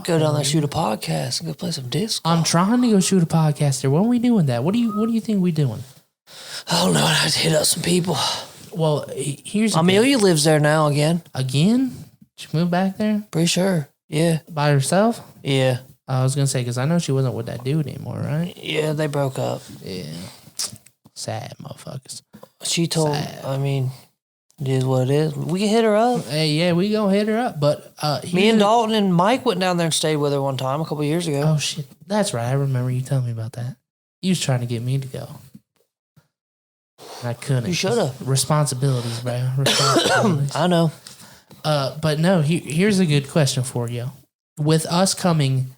Go down there, shoot a podcast, and go play some disc golf. I'm trying to go shoot a podcast there. When are we doing that? What do you think we doing? I don't know. I have to hit up some people. Well, here's Amelia lives there now again. Again? She moved back there? Pretty sure. Yeah. By herself? Yeah. I was gonna say because I know she wasn't with that dude anymore, right? Yeah, they broke up. Yeah. Sad motherfuckers. She told. I mean, it is what it is. We can hit her up. Hey, yeah, we gonna hit her up. But me and Dalton and Mike went down there and stayed with her one time a couple years ago. Oh shit, that's right. I remember you telling me about that. You was trying to get me to go. I couldn't. You should have. Responsibilities, bro. Responsibilities. I know. But no. Here's a good question for you. With us coming,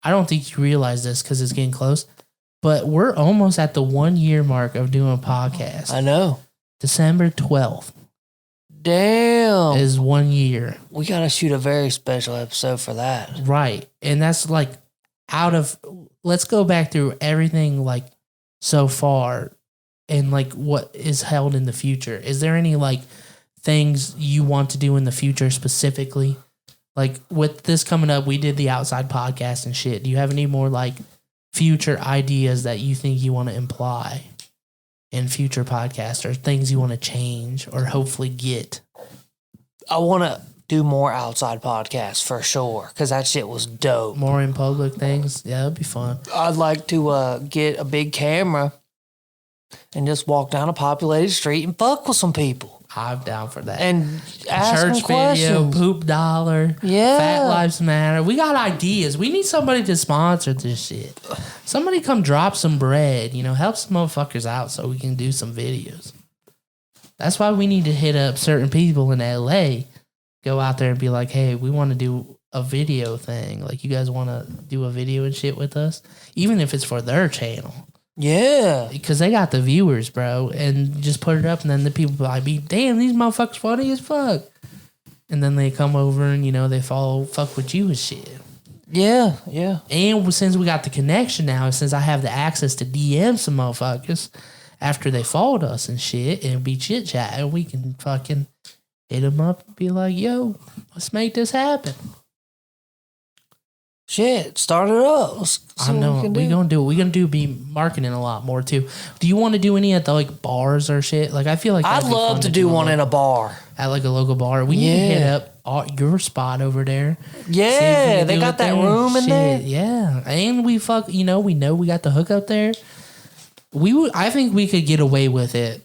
I don't think you realize this because it's getting close. But we're almost at the 1 year mark of doing a podcast. I know. December 12th. Damn. is 1 year. We got to shoot a very special episode for that. Right. And that's like let's go back through everything like so far and like what is held in the future. Is there any like things you want to do in the future specifically? Like with this coming up, we did the outside podcast and shit. Do you have any more like future ideas that you think you want to imply in future podcasts or things you want to change or hopefully get? I want to do more outside podcasts for sure because that shit was dope. More in public things? Yeah, that'd be fun. I'd like to get a big camera and just walk down a populated street and fuck with some people. I'm down for that. And ask Church them questions. video, poop dollar, Yeah. Fat Lives Matter. We got ideas. We need somebody to sponsor this shit. Somebody come drop some bread, help some motherfuckers out so we can do some videos. That's why we need to hit up certain people in LA, go out there and be like, hey, we want to do a video thing. Like, you guys want to do a video and shit with us? Even if it's for their channel. Yeah. Because they got the viewers, bro. And just put it up, and then the people like, damn, these motherfuckers funny as fuck. And then they come over and, they fuck with you and shit. Yeah, yeah. And since we got the connection now, since I have the access to DM some motherfuckers after they followed us and shit and be chit-chatting, we can fucking hit them up and be like, yo, let's make this happen. Shit, start it up. Let's see I know what we're gonna do. We're gonna be marketing a lot more too. Do you want to do any at the like bars or shit? Like I feel like I'd love to do one in a bar at like a local bar. We need to hit up your spot over there. Yeah, they got that room in there. Yeah, and we we know we got the hook up there. I think we could get away with it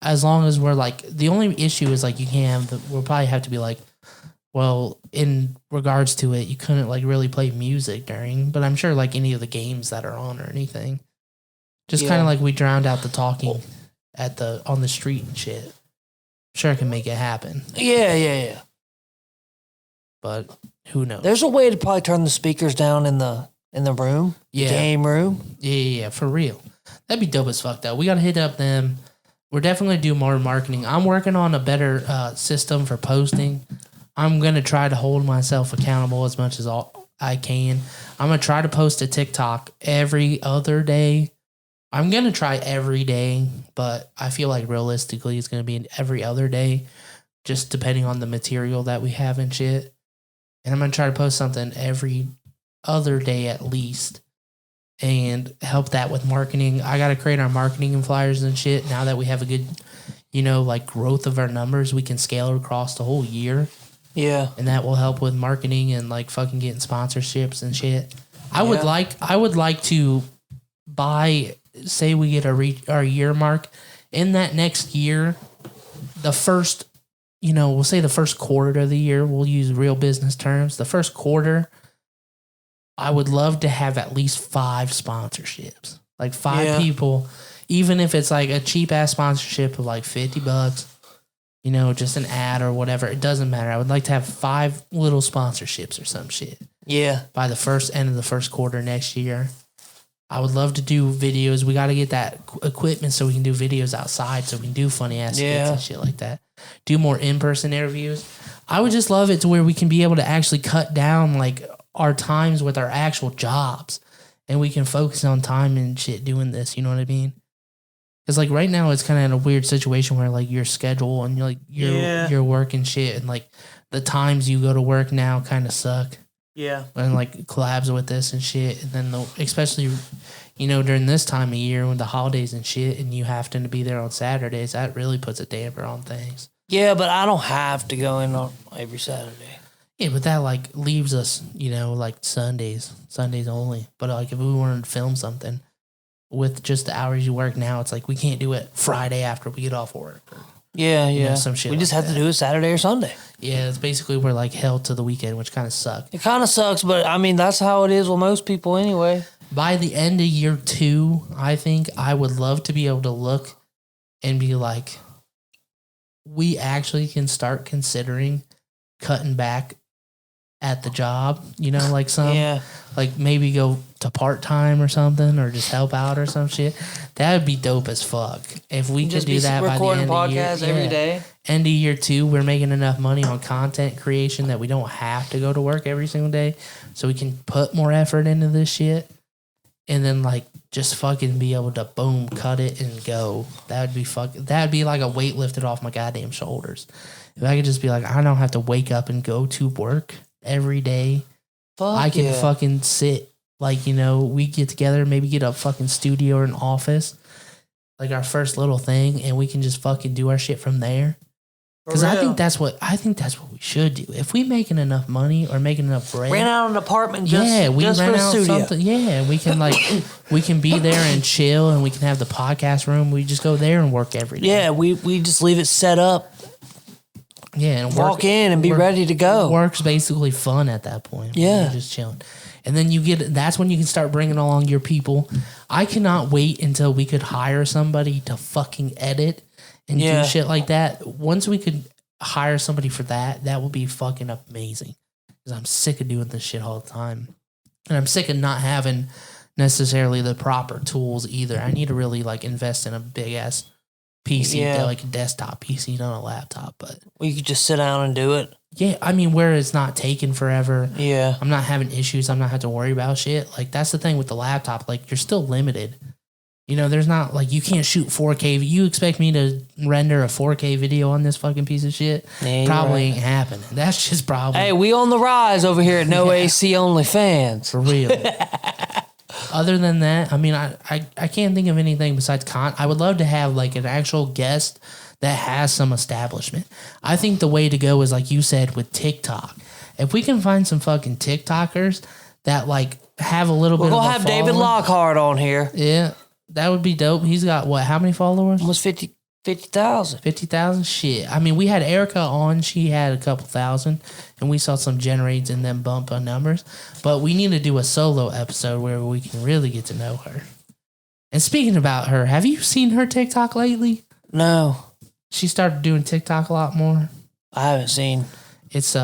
as long as we're like. The only issue is like you can't have. We'll probably have to be like. Well, in regards to it, you couldn't like really play music during, but I'm sure like any of the games that are on or anything, just kind of like we drowned out the talking on the street and shit. I'm sure I can make it happen. Yeah. But who knows? There's a way to probably turn the speakers down in the room, game room. Yeah, for real. That'd be dope as fuck though. We gotta hit up them. We're definitely gonna do more marketing. I'm working on a better system for posting. I'm going to try to hold myself accountable as much as I can. I'm going to try to post a TikTok every other day. I'm going to try every day, but I feel like realistically it's going to be every other day, just depending on the material that we have and shit. And I'm going to try to post something every other day at least and help that with marketing. I got to create our marketing and flyers and shit. Now that we have a good, like growth of our numbers, we can scale it across the whole year. Yeah. And that will help with marketing and like fucking getting sponsorships and shit. I would like to say we get our year mark in that next year, the first, we'll say the first quarter of the year, we'll use real business terms. The first quarter, I would love to have at least 5 sponsorships, like 5 people, even if it's like a cheap ass sponsorship of like $50. Just an ad or whatever. It doesn't matter. I would like to have 5 little sponsorships or some shit. Yeah. By the end of the first quarter next year. I would love to do videos. We got to get that equipment so we can do videos outside so we can do funny ass skits and shit like that. Do more in-person interviews. I would just love it to where we can be able to actually cut down like our times with our actual jobs and we can focus on time and shit doing this. You know what I mean? Because like right now it's kind of in a weird situation where like your schedule and like your work and shit and like the times you go to work now kind of suck. Yeah. And like collabs with this and shit. And then especially, during this time of year with the holidays and shit and you have to be there on Saturdays, that really puts a damper on things. Yeah, but I don't have to go in on every Saturday. Yeah, but that like leaves us, like Sundays only. But like if we wanted to film something, with just the hours you work now, it's like we can't do it Friday after we get off work. Yeah. Some shit. We just have to do it Saturday or Sunday. Yeah, it's basically we're like held to the weekend, which kind of sucks. It kind of sucks, but I mean that's how it is with most people anyway. By the end of year 2, I think I would love to be able to look and be like, we actually can start considering cutting back at the job. Like some, like maybe go to part-time or something, or just help out or some shit. That would be dope as fuck. If we could do that by the end of the year. Recording podcasts every day. End of year 2, we're making enough money on content creation that we don't have to go to work every single day. So we can put more effort into this shit. And then, like, just fucking be able to boom, cut it and go. That'd be like a weight lifted off my goddamn shoulders. If I could just be like, I don't have to wake up and go to work every day. I can fucking sit, like, you know, we get together, maybe get a fucking studio or an office, like our first little thing, and we can just fucking do our shit from there. Because I think that's what we should do. If we making enough money or making enough bread, rent out an apartment just rent for a out studio. something. Yeah, we can we can be there and chill, and we can have the podcast room. We just go there and work every day. Yeah, we just leave it set up. Yeah, and walk in and be ready to go. Work's basically fun at that point. Yeah, you're just chilling, and then that's when you can start bringing along your people. I cannot wait until we could hire somebody to fucking edit and do shit like that. Once we could hire somebody for that, that would be fucking amazing. Because I'm sick of doing this shit all the time. And I'm sick of not having necessarily the proper tools either. I need to really like invest in a big ass PC, like a desktop PC, not a laptop. But you could just sit down and do it. Yeah, I mean, where it's not taking forever. Yeah. I'm not having issues. I'm not having to worry about shit. Like, that's the thing with the laptop. Like, you're still limited. You know, there's not, like, you can't shoot 4K. You expect me to render a 4K video on this fucking piece of shit? Yeah, probably ain't happening. That's just probably. Hey, we on the rise over here at No AC Only Fans. For real. Other than that, I mean, I can't think of anything besides I would love to have, like, an actual guest that has some establishment. I think the way to go is, like you said, with TikTok. If we can find some fucking TikTokers that, like, have a little bit of a We'll have David Lockhart on here. Yeah. That would be dope. He's got, what, how many followers? Almost 50,000. 50,000? Shit. I mean, we had Erica on. She had a couple thousand, and we saw some generates and then bump on numbers. But we need to do a solo episode where we can really get to know her. And speaking about her, have you seen her TikTok lately? No. She started doing TikTok a lot more. I haven't seen. It's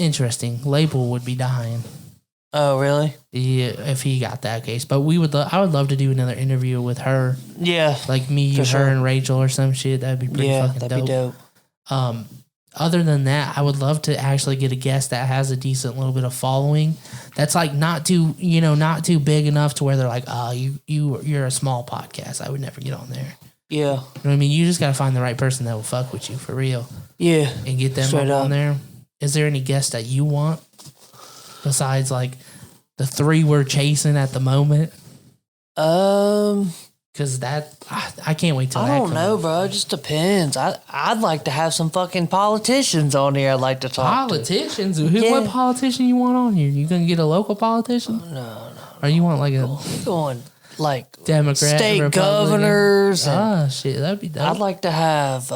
interesting. Label would be dying. Oh, really? Yeah, if he got that case. But I would love to do another interview with her. Yeah. Like me, her, and Rachel or some shit. That'd be pretty fucking dope. That'd be dope. Other than that, I would love to actually get a guest that has a decent little bit of following. That's like not too big enough to where they're like, oh, you're a small podcast. I would never get on there. Yeah. You know what I mean? You just got to find the right person that will fuck with you for real. Yeah. And get them on there. Is there any guests that you want besides like the 3 we're chasing at the moment? Because I can't wait till that comes. I don't know, bro. It just depends. I'd like to have some fucking politicians on here. I'd like to talk Politicians? To. What politician you want on here? You gonna get a local politician? No. Or you want like a going like Democrat, state Republican? Governors? Shit, that'd be dope. I'd like to have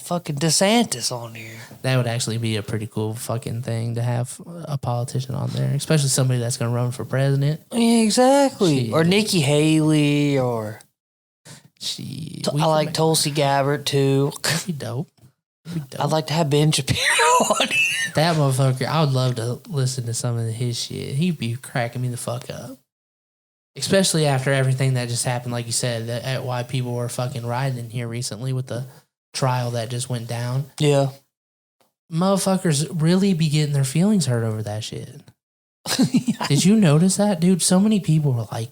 fucking DeSantis on here. That would actually be a pretty cool fucking thing to have a politician on there, especially somebody that's gonna run for president. Yeah, exactly. Shit. Or Nikki Haley, or I like Tulsi Gabbard too. That'd be dope. I'd like to have Ben Shapiro on here. That motherfucker, I would love to listen to some of his shit. He'd be cracking me the fuck up. Especially after everything that just happened, like you said, at why people were fucking riding in here recently with the trial that just went down. Yeah. Motherfuckers really be getting their feelings hurt over that shit. Did you notice that, dude? So many people were like,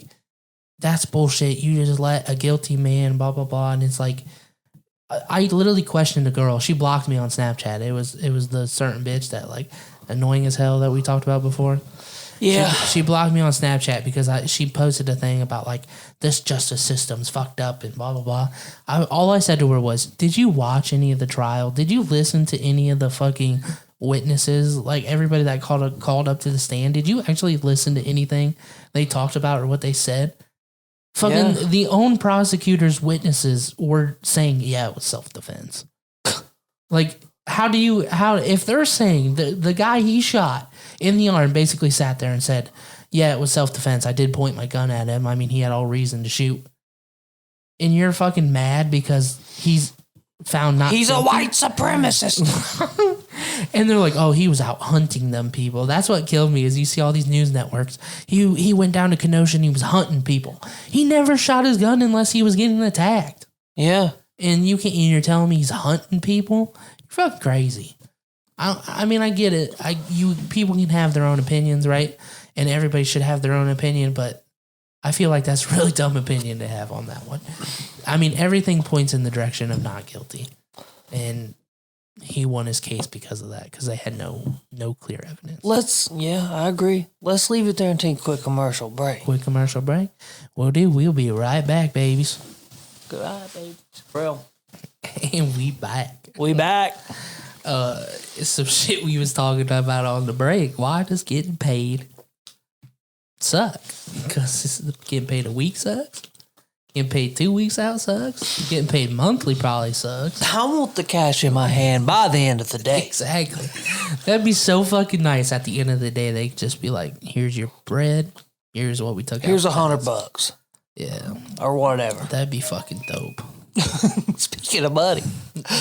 that's bullshit. You just let a guilty man, blah, blah, blah. And it's like, I literally questioned a girl. She blocked me on Snapchat. It was the certain bitch that, like, annoying as hell that we talked about before. Yeah. She blocked me on Snapchat because she posted a thing about, like, this justice system's fucked up and blah, blah, blah. All I said to her was, did you watch any of the trial? Did you listen to any of the fucking witnesses? Like, everybody that called up to the stand, did you actually listen to anything they talked about or what they said? Fucking the own prosecutor's witnesses were saying, yeah, it was self-defense. Like, if they're saying the guy he shot in the arm basically sat there and said, yeah, it was self-defense. I did point my gun at him. I mean, he had all reason to shoot. And you're fucking mad because he's found not He's guilty. A white supremacist. And they're like, oh, he was out hunting them people. That's what killed me is you see all these news networks. He went down to Kenosha and he was hunting people. He never shot his gun unless he was getting attacked. Yeah. And you're telling me he's hunting people? You're fucking crazy. I mean, I get it. People can have their own opinions, right? And everybody should have their own opinion, but I feel like that's a really dumb opinion to have on that one. I mean, everything points in the direction of not guilty. And he won his case because of that, because they had no clear evidence. I agree. Let's leave it there and take a quick commercial break. Quick commercial break. We'll be right back, babies. Goodbye, babies. Bro. And we back. We back. It's some shit we was talking about on the break. Why does getting paid suck? Because getting paid a week sucks. Getting paid 2 weeks out sucks. Getting paid monthly probably sucks. I want the cash in my hand by the end of the day. Exactly. That'd be so fucking nice. At the end of the day, they just be like, "Here's your bread. Here's what we took. Here's out $100. Yeah, or whatever." That'd be fucking dope. Speaking of money,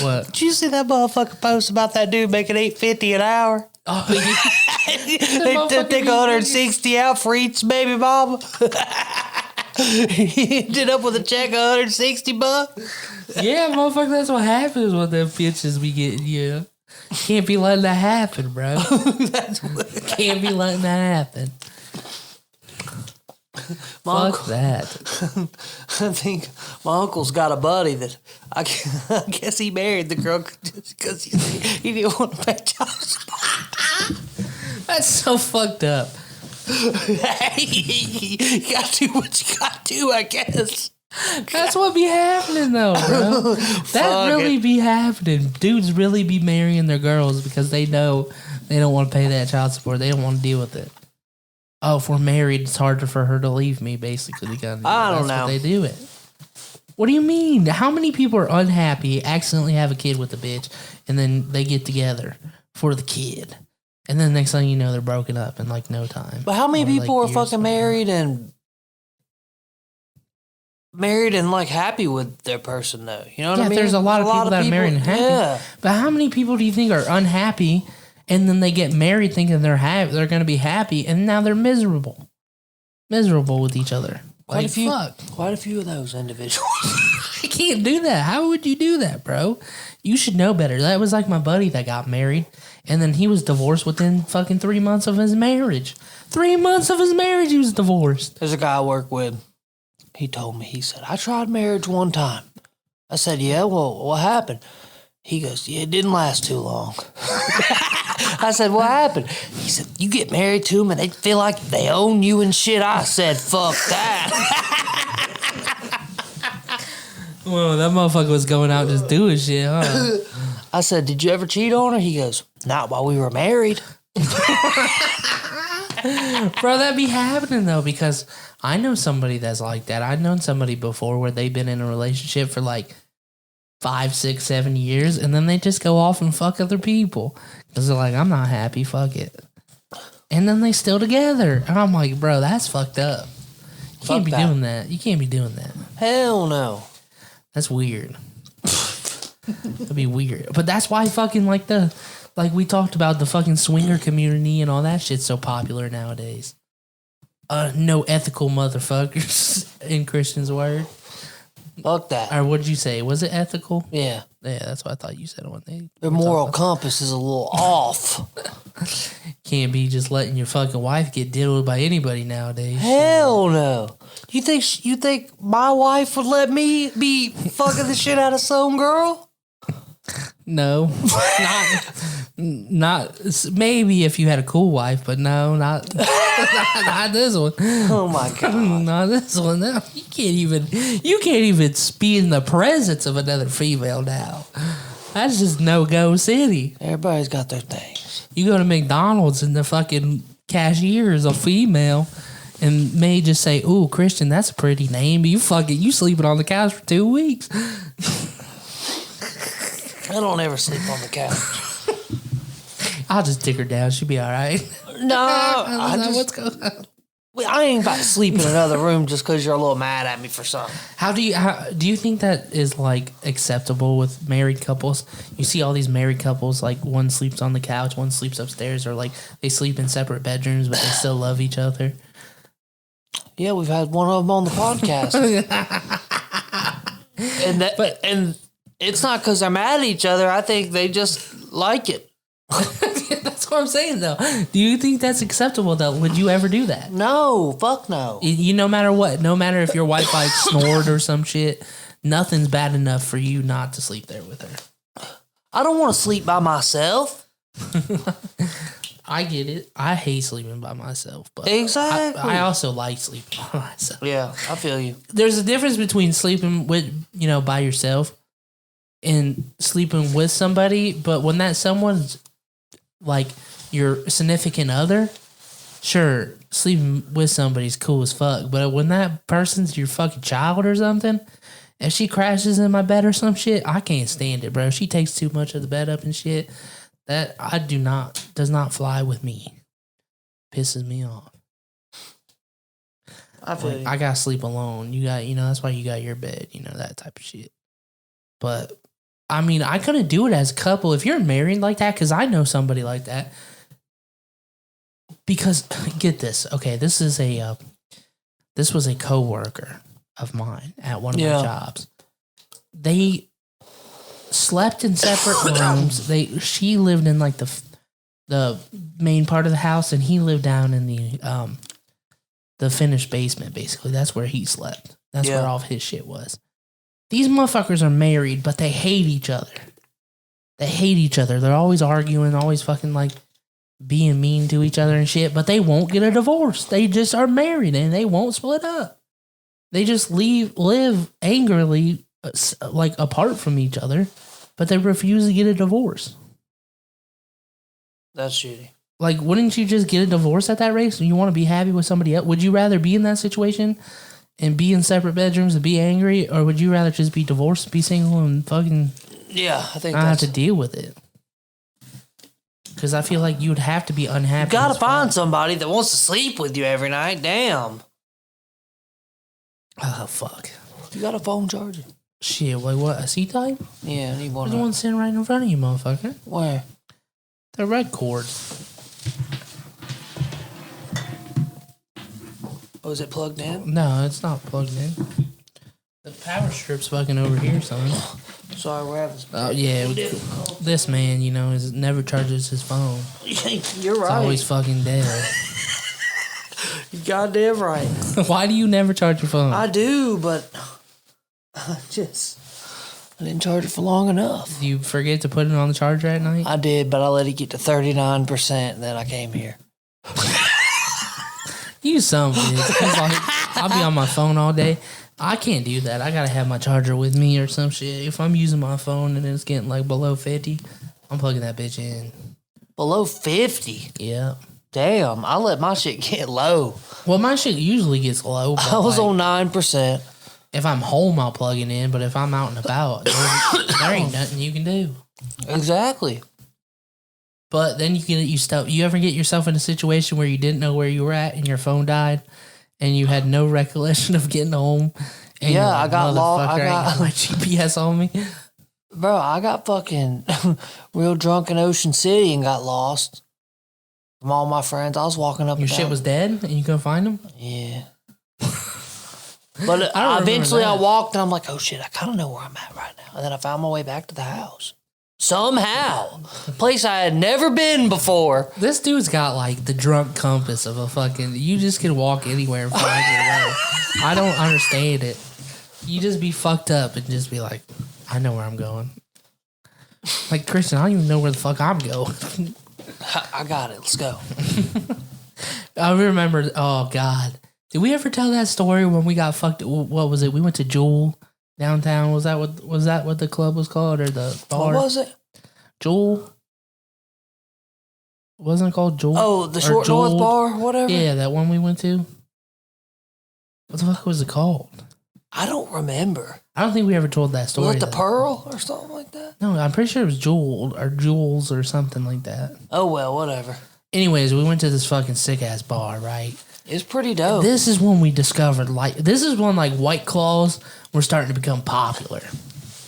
What? did you see that motherfucker post about that dude making $8.50 an hour? Oh, yeah. They take 160 out for each baby mama. He ended up with a check of $160. Yeah, motherfucker, that's what happens with them bitches we get. Yeah, can't be letting that happen, bro. Can't be letting that happen. Fuck that. I think my uncle's got a buddy that I guess he married the girl just because he didn't want to pay child support. That's so fucked up. Hey, you gotta do what you gotta do, I guess. That's what be happening though, bro. That really be happening. Dudes really be marrying their girls because they know they don't want to pay that child support. They don't want to deal with it. Oh, if we're married, it's harder for her to leave me, basically. I don't know. They do it. What do you mean? How many people are unhappy, accidentally have a kid with a bitch, and then they get together for the kid? And then next thing you know, they're broken up in like no time. But how many people are fucking married and like happy with their person though? You know what I mean? There's a lot of people that are married and happy. Yeah. But how many people do you think are unhappy and then they get married thinking they're going to be happy and now they're miserable with each other? Quite a few of those individuals. I can't do that. How would you do that, bro? You should know better. That was like my buddy that got married and then he was divorced within fucking 3 months of his marriage. 3 months of his marriage, he was divorced. There's a guy I work with. He told me, he said, I tried marriage one time. I said, yeah, well, what happened? He goes, yeah, it didn't last too long. I said, what happened? He said, you get married to them and they feel like they own you and shit. I said, fuck that. Well, that motherfucker was going out just doing shit, huh? I said, did you ever cheat on her? He goes, not while we were married. Bro, that be happening though, because I know somebody that's like that. I've known somebody before where they've been in a relationship for like 5, 6, 7 years, and then they just go off and fuck other people because they're like, I'm not happy, fuck it. And then they still together. And I'm like, bro, that's fucked up. You can't be doing that. You can't be doing that. Hell no. That's weird. That'd be weird. But that's why fucking like we talked about the fucking swinger community and all that shit's so popular nowadays. No ethical motherfuckers in Christian's word. Fuck that. Or what did you say? Was it ethical? Yeah. Yeah, that's what I thought you said one day. Their moral compass is a little off. Can't be just letting your fucking wife get diddled by anybody nowadays. Hell no. You think my wife would let me be fucking the shit out of some girl? No. not maybe if you had a cool wife, but no, not this one. Oh my god. Not this one. No. You can't even be in the presence of another female now. That's just no-go city. Everybody's got their things. You go to McDonald's and the fucking cashier is a female and may just say, ooh, Christian, that's a pretty name. You sleeping on the couch for 2 weeks. I don't ever sleep on the couch. I'll just take her down. She'll be all right. No, What's going on? I I ain't about to sleep in another room just because you're a little mad at me for something. How do you think that is like acceptable with married couples? You see all these married couples, like one sleeps on the couch, one sleeps upstairs, or like they sleep in separate bedrooms, but they still love each other. Yeah, we've had one of them on the podcast. And it's not because they're mad at each other. I think they just like it. That's what I'm saying, though. Do you think that's acceptable, though? Would you ever do that? No, fuck no. You no matter what, no matter if your wife like snored or some shit, nothing's bad enough for you not to sleep there with her. I don't want to sleep by myself. I get it. I hate sleeping by myself, but exactly. I also like sleeping by myself. Yeah, I feel you. There's a difference between sleeping with, by yourself and sleeping with somebody, but when that someone's like your significant other, sure, sleeping with somebody's cool as fuck. But when that person's your fucking child or something, if she crashes in my bed or some shit, I can't stand it, bro. She takes too much of the bed up and shit. That does not fly with me. Pisses me off. I feel you. I gotta sleep alone. You got, that's why you got your bed, that type of shit. But I mean, I couldn't do it as a couple. If you're married like that, because I know somebody like that. Because get this, okay, this was a coworker of mine at one of my jobs. They slept in separate rooms. She lived in like the main part of the house, and he lived down in the finished basement. Basically, that's where he slept. That's where all of his shit was. These motherfuckers are married, but they hate each other. They hate each other. They're always arguing, always fucking like being mean to each other and shit, but they won't get a divorce. They just are married and they won't split up. They just live angrily, like apart from each other, but they refuse to get a divorce. That's shitty. Like, wouldn't you just get a divorce at that rate? So you want to be happy with somebody else? Would you rather be in that situation and be in separate bedrooms and be angry, or would you rather just be divorced, be single, and fucking I think not have to deal with it? Because I feel like you would have to be unhappy. You gotta find somebody that wants to sleep with you every night. Damn. Oh, fuck. You got a phone charger? Shit, wait, what? A C-type? Yeah, I need one. There's one sitting right in front of you, motherfucker. Where? The red cord. Oh, is it plugged in? No, it's not plugged in. The power strip's fucking over here, son. Sorry, we're having. Oh yeah, this man, is never charges his phone. You're right. It's always fucking dead. You're goddamn right. Why do you never charge your phone? I do, but I didn't charge it for long enough. Do you forget to put it on the charger at night? I did, but I let it get to 39%, and then I came here. You son of a bitch. 'Cause, like, I'll be on my phone all day. I can't do that. I gotta have my charger with me or some shit. If I'm using my phone and it's getting like below 50, I'm plugging that bitch in. Below 50? Yeah. Damn, I let my shit get low. Well, my shit usually gets low. I was on 9%. If I'm home, I'll plug it in. But if I'm out and about, there ain't nothing you can do. Exactly. But then you ever get yourself in a situation where you didn't know where you were at and your phone died and you had no recollection of getting home? And yeah, I got lost. I got my GPS on me. Bro, I got fucking real drunk in Ocean City and got lost. From all my friends, I was walking up. Your shit was dead and you couldn't find them? Yeah. But eventually I walked and I'm like, oh shit, I kind of know where I'm at right now. And then I found my way back to the house. Somehow. A place I had never been before. This dude's got like the drunk compass of a fucking, you just can walk anywhere and find your way. I don't understand it. You just be fucked up and just be like, I know where I'm going. Like, Christian, I don't even know where the fuck I'm going. I got it. Let's go. I remember, oh God. Did we ever tell that story when we got fucked? What was it? We went to Jewel downtown. Was that what the club was called or the bar? What was it? Jewel. Wasn't it called Jewel? Oh, the Short North Bar, whatever. Yeah, that one we went to. What the fuck was it called? I don't remember. I don't think we ever told that story. Was it the Pearl or something like that? No, I'm pretty sure it was Jewel or Jules or something like that. Oh well, whatever. Anyways, we went to this fucking sick ass bar, right? It's pretty dope. This is when we discovered this is when White Claws were starting to become popular.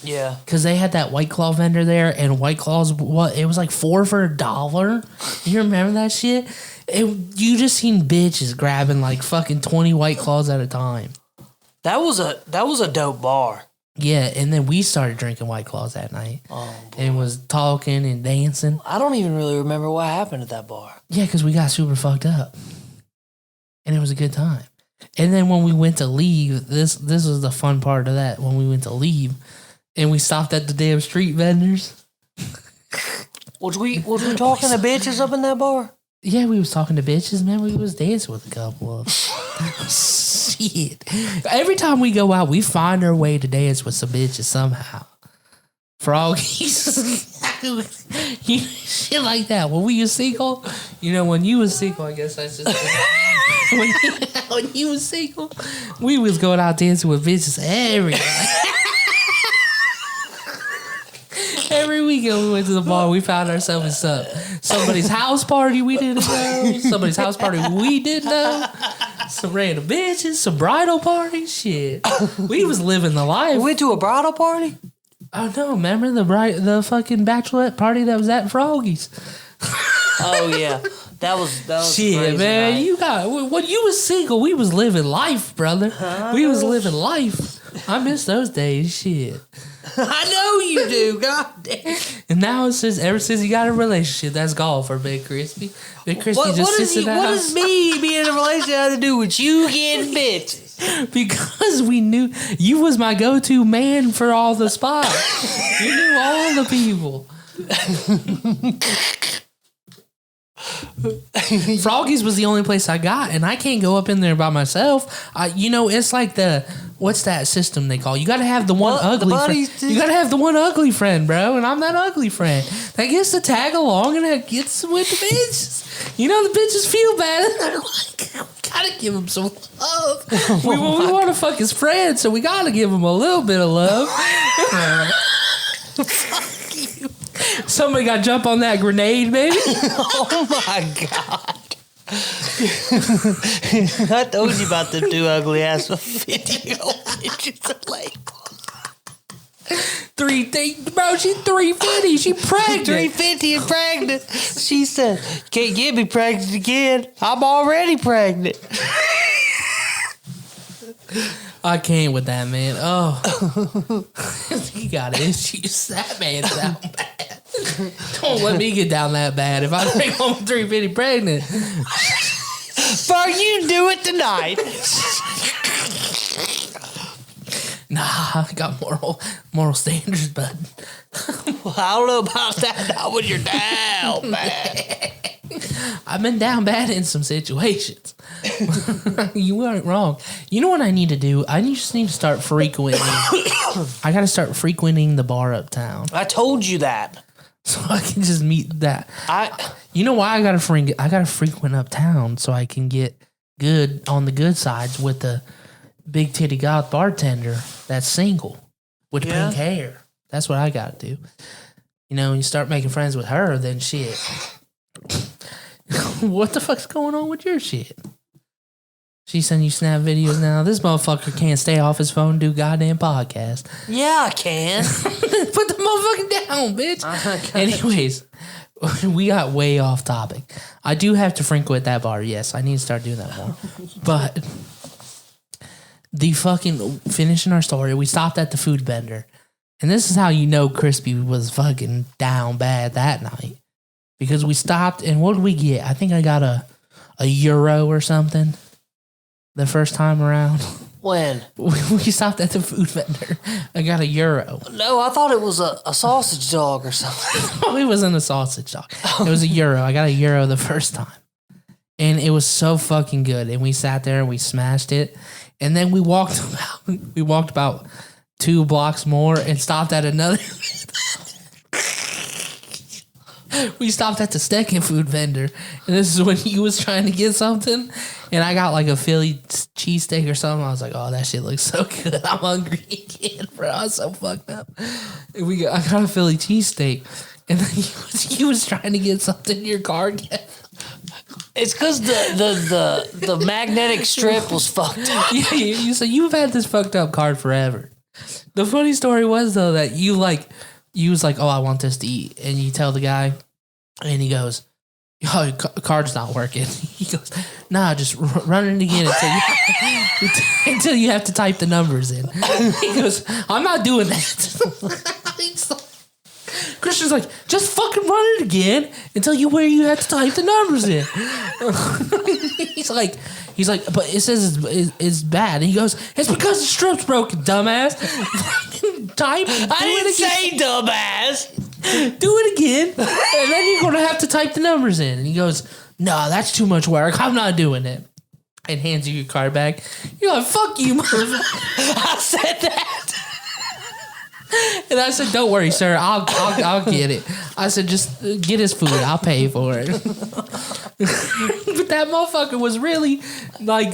Yeah. Because they had that White Claw vendor there, and White Claws, it was like 4 for $1. You remember that shit? You just seen bitches grabbing like fucking 20 White Claws at a time. That was a dope bar. Yeah, and then we started drinking White Claws that night. Oh, boy. And was talking and dancing. I don't even really remember what happened at that bar. Yeah, because we got super fucked up. And it was a good time. And then when we went to leave, this was the fun part of that. When we went to leave, and we stopped at the damn street vendors. Was we talking to bitches up in that bar? Yeah, we was talking to bitches, man. We was dancing with a couple of shit. Every time we go out, we find our way to dance with some bitches somehow. Froggies. Shit like that. When we was single, when you was single, I guess that's just when you was single, we was going out dancing with bitches every night. Every weekend we went to the bar, we found ourselves at somebody's house party we didn't know, somebody's house party we didn't know, some random bitches, some bridal parties, shit. We was living the life. We went to a bridal party? Oh no, remember the fucking bachelorette party that was at Froggies? Oh yeah. That was shit, crazy, man. right? When you was single, we was living life, brother. We was living life. I miss those days, shit. I know you do, god damn. And now it's just ever since you got a relationship, that's gone for Big Crispy. Big Crispy just sits in the what house. does me being in a relationship have to do with you getting bitches? Because we knew you was my go-to man for all the spots. You knew all the people. Froggies was the only place I got, and I can't go up in there by myself. It's like what's that system they call? You got to have the one ugly friend. You got to have the one ugly friend, bro, and I'm that ugly friend that gets to tag along and that gets with the bitches. The bitches feel bad, and they're like, gotta give him some love. We want to fuck his friend, so we gotta give him a little bit of love. Fuck you. Somebody got to jump on that grenade, baby. Oh my god. I told you about the two ugly ass 50-year-old bitches at Lake. Bro, she's 350. She pregnant. 350 and pregnant. She said, "Can't get me pregnant again. I'm already pregnant." I can't with that, man. Oh. He got issues. That man's down bad. Don't let me get down that bad. If I bring home 350 pregnant. Bro, you do it tonight. Nah, I got moral standards, bud. Well, I don't know about that. Not when you're down bad. I've been down bad in some situations. You weren't wrong. You know what I need to do? I just need to start frequenting. I got to start frequenting the bar uptown. I told you that. So I can just meet that. You know why I got to frequent uptown so I can get good on the good sides with the big titty goth bartender that's single with pink hair. That's what I got to do. You start making friends with her, then shit. What the fuck's going on with your shit? She sending you snap videos now. This motherfucker can't stay off his phone and do goddamn podcast. Yeah, I can. Put the motherfucker down, bitch. Anyways, we got way off topic. I do have to frequent that bar. Yes, I need to start doing that more. But the fucking finishing our story, we stopped at the food vendor. And this is how you know Crispy was fucking down bad that night. Because we stopped, and what did we get? I think I got a euro or something the first time around. When? We stopped at the food vendor. I got a euro. No, I thought it was a sausage dog or something. No, it wasn't a sausage dog. It was a euro. I got a euro the first time. And it was so fucking good. And we sat there and we smashed it. And then we walked about 2 blocks more and stopped at another. We stopped at the second food vendor, and this is when he was trying to get something, and I got like a Philly cheesesteak or something. I was like, oh, that shit looks so good. I'm hungry again, bro. I was so fucked up. And I got a Philly cheesesteak, and then he was trying to get something in your car. It's because the magnetic strip was fucked up. So you've had this fucked up card forever. The funny story was though that you was like, oh, I want this to eat, and you tell the guy, and he goes, oh, card's not working. He goes, nah, just run it again until you have to type the numbers in. He goes, I'm not doing that. Christian's like, just fucking run it again until you have to type the numbers in. He's like, but it says it's bad. And he goes, it's because the strip's broken, dumbass. Type. I didn't say dumbass. Do it again, and then you're gonna have to type the numbers in. And he goes, no, that's too much work. I'm not doing it. And hands you your card back. You're like, fuck you, motherfucker. I said that. And I said, don't worry, sir. I'll get it. I said, just get his food. I'll pay for it. But that motherfucker was really like,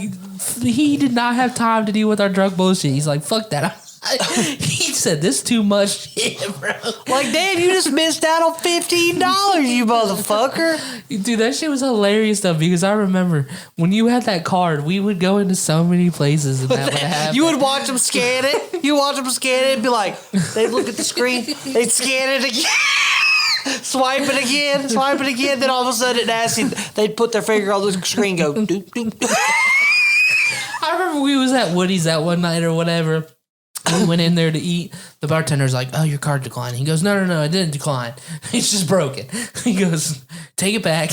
he did not have time to deal with our drug bullshit. He's like, fuck that. He said, this too much shit, bro. Like, damn, you just missed out on $15, you motherfucker. Dude, that shit was hilarious though, because I remember when you had that card, we would go into so many places and that would happen. You would watch them scan it. You watch them scan it and be like, they'd look at the screen, they'd scan it again. Swipe it again. Then all of a sudden it asks you, they'd put their finger on the screen and go, doop, doop, doop. I remember we was at Woody's that one night or whatever. We went in there to eat. The bartender's like, oh, your card declined. He goes, no, it didn't decline. It's just broken. He goes, take it back.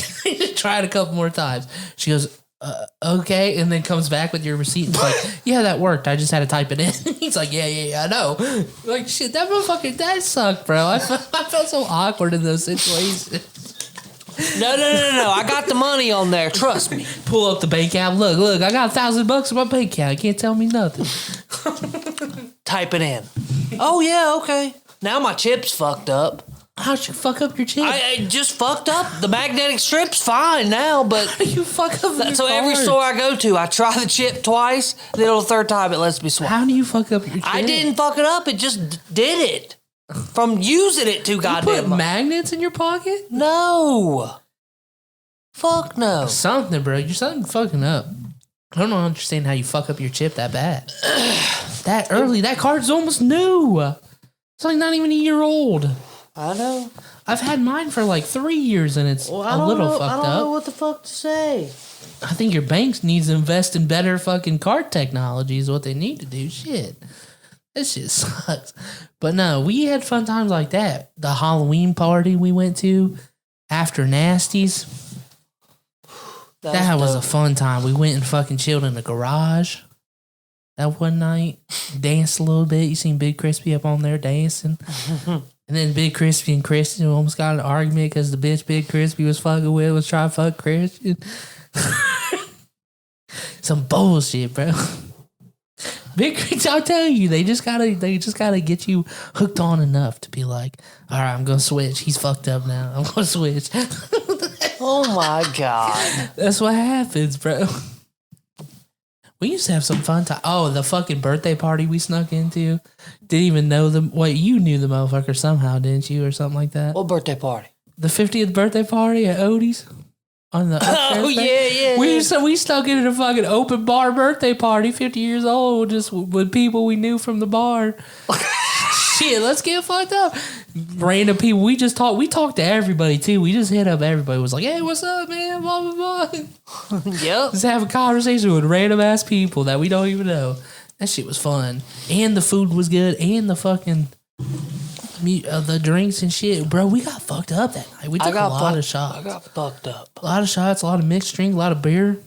Try it a couple more times. She goes, okay. And then comes back with your receipt. It's like, yeah, that worked. I just had to type it in. He's like, yeah, I know. Like, shit, that motherfucker, that sucked, bro. I felt so awkward in those situations. No. I got the money on there. Trust me. Pull up the bank app. Look, I got $1,000 in my bank account. You can't tell me nothing. Type it in. Oh, yeah, okay. Now my chip's fucked up. How'd you fuck up your chip? I just fucked up. The magnetic strip's fine now, but you fuck up your so every card? store I go to, I try the chip twice. Then on the third time, it lets me swipe. How do you fuck up your chip? I didn't fuck it up. It just did it from using it too goddamn You put much. magnets in your pocket? No. Fuck no. Something, bro. You're something fucking up. I don't understand how you fuck up your chip that bad. That early. That card's almost new. It's like not even a year old. I know. I've had mine for like 3 years and it's a little fucked up. I don't know what the fuck to say. I think your banks needs to invest in better fucking card technology is what they need to do. Shit. That shit sucks. But no, we had fun times like that. The Halloween party we went to after Nasties. That was a fun time. We went and fucking chilled in the garage that one night. Danced a little bit. You seen Big Crispy up on there dancing. And then Big Crispy and Christian almost got in an argument because the bitch Big Crispy was fucking with was trying to fuck Christian. Some bullshit, bro. Big Crispy, I'll tell you, they just gotta get you hooked on enough to be like, all right, I'm gonna switch. He's fucked up now. I'm gonna switch. Oh my God. That's what happens, bro. We used to have some fun time. Oh, the fucking birthday party we snuck into. Didn't even know them. Wait, you knew the motherfucker somehow, didn't you, or something like that? What birthday party? The 50th birthday party at Odie's. On the yeah. We snuck into the fucking open bar birthday party, 50 years old, just with people we knew from the bar. Shit, let's get fucked up. Random people. We talked to everybody too. We just hit up everybody. It was like, hey, what's up, man? Blah, blah, blah. Yep. Just have a conversation with random ass people that we don't even know. That shit was fun. And the food was good. And the fucking the drinks and shit. Bro, we got fucked up that night. We took a lot of shots. I got fucked up. A lot of shots, a lot of mixed drink, a lot of beer.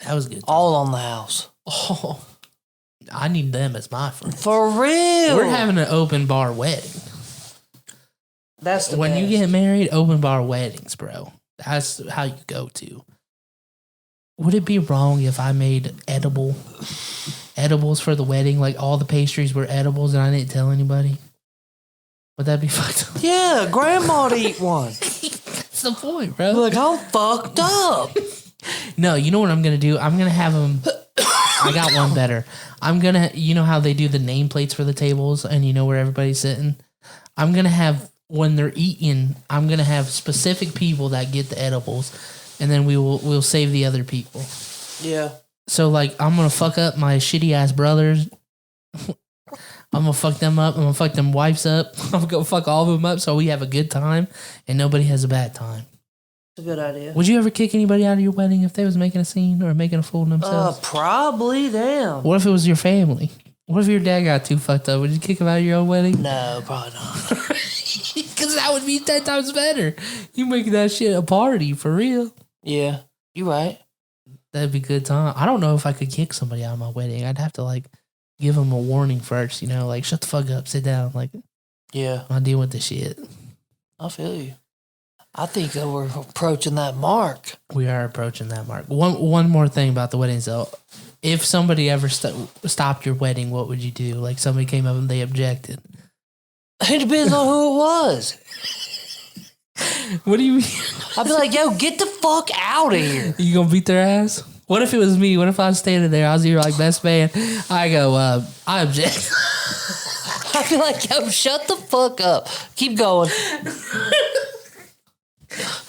That was good. All on the house. Oh, I need them as my friends. For real. We're having an open bar wedding. That's the when best. you get married, open bar weddings, bro. That's how you go to. Would it be wrong if I made edibles for the wedding? Like all the pastries were edibles and I didn't tell anybody? Would that be fucked up? Yeah, grandma'd eat one. That's the point, bro. Look, I'm fucked up. No, you know what I'm going to do? I'm going to have them. I got one better. I'm going to, you know how they do the nameplates for the tables and you know where everybody's sitting? I'm going to have, when they're eating, I'm going to have specific people that get the edibles and then we'll save the other people. Yeah. So like I'm gonna fuck up my shitty ass brothers. I'm gonna fuck them up. I'm gonna fuck them wives up. I'm gonna fuck all of them up so we have a good time and nobody has a bad time. It's a good idea. Would you ever kick anybody out of your wedding if they was making a scene or making a fool of themselves? Probably. Damn. What if it was your family? What if your dad got too fucked up? Would you kick him out of your own wedding? No, probably not. Because that would be 10 times better. You making that shit a party for real. Yeah, you're right. That'd be good time. I don't know if I could kick somebody out of my wedding. I'd have to like give them a warning first, you know, like shut the fuck up, sit down. Like, yeah, I'll deal with this shit. I feel you. I think that we're approaching that mark. We are approaching that mark. One more thing about the weddings though. If somebody ever stopped your wedding, what would you do? Like somebody came up and they objected. It depends on who it was. What do you mean? I'd be like, yo, get the fuck out of here. You gonna beat their ass? What if it was me? What if I was standing there? I was your like best man. I go, I object. I'd be like, yo, shut the fuck up. Keep going.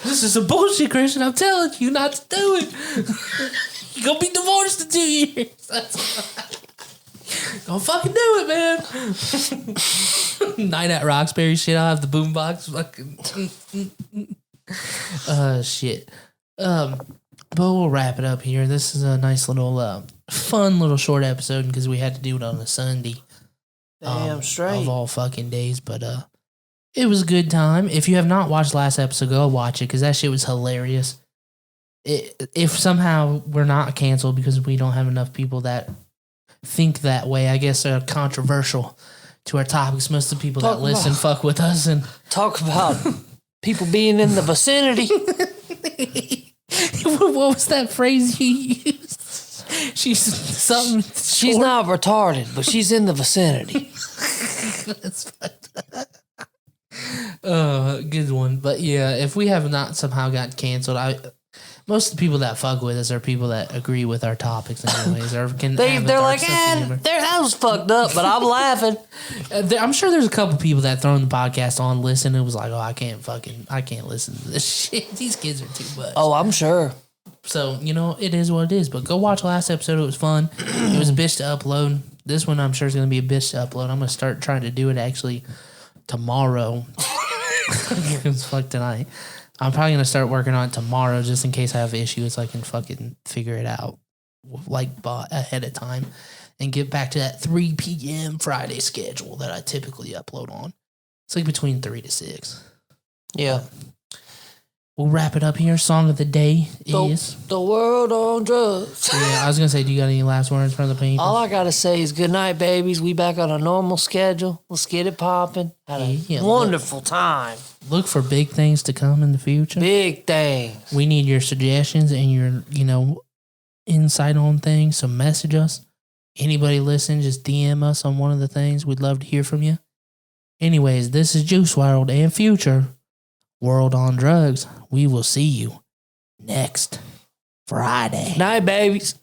This is some bullshit, Christian. I'm telling you not to do it. You're gonna be divorced in 2 years. Don't fucking do it, man. Night at Roxbury shit. I'll have the boombox. Fucking. Shit. But we'll wrap it up here. This is a nice little, fun little short episode because we had to do it on a Sunday. Damn straight. Of all fucking days, but it was a good time. If you have not watched last episode, go watch it because that shit was hilarious. If somehow we're not canceled because we don't have enough people that think that way, I guess they're controversial to our topics. Most of the people that listen fuck with us and talk about people being in the vicinity. What was that phrase you used? She's something. She's not retarded, but she's in the vicinity. That's good one. But yeah, if we have not somehow gotten canceled, most of the people that fuck with us are people that agree with our topics anyways. Or they're like, that was fucked up, but I'm laughing. I'm sure there's a couple people that thrown the podcast on, listen, and was like, oh, I can't listen to this shit. These kids are too much. Oh, I'm sure. So, you know, it is what it is. But go watch last episode. It was fun. It was a bitch to upload. This one I'm sure is going to be a bitch to upload. I'm going to start trying to do it actually tomorrow. It's fuck tonight. I'm probably going to start working on it tomorrow just in case I have issues. I can fucking figure it out like ahead of time and get back to that 3 p.m. Friday schedule that I typically upload on. It's like between 3 to 6. Yeah. We'll wrap it up here. Song of the day is The World on Drugs. Yeah, I was going to say, do you got any last words for the people? All I got to say is good night, babies. We back on a normal schedule. Let's get it popping. Had a wonderful time. Look for big things to come in the future. Big things. We need your suggestions and your, insight on things. So message us. Anybody listen, just DM us on one of the things. We'd love to hear from you. Anyways, this is Juice WRLD and Future World on Drugs. We will see you next Friday. Night, babies.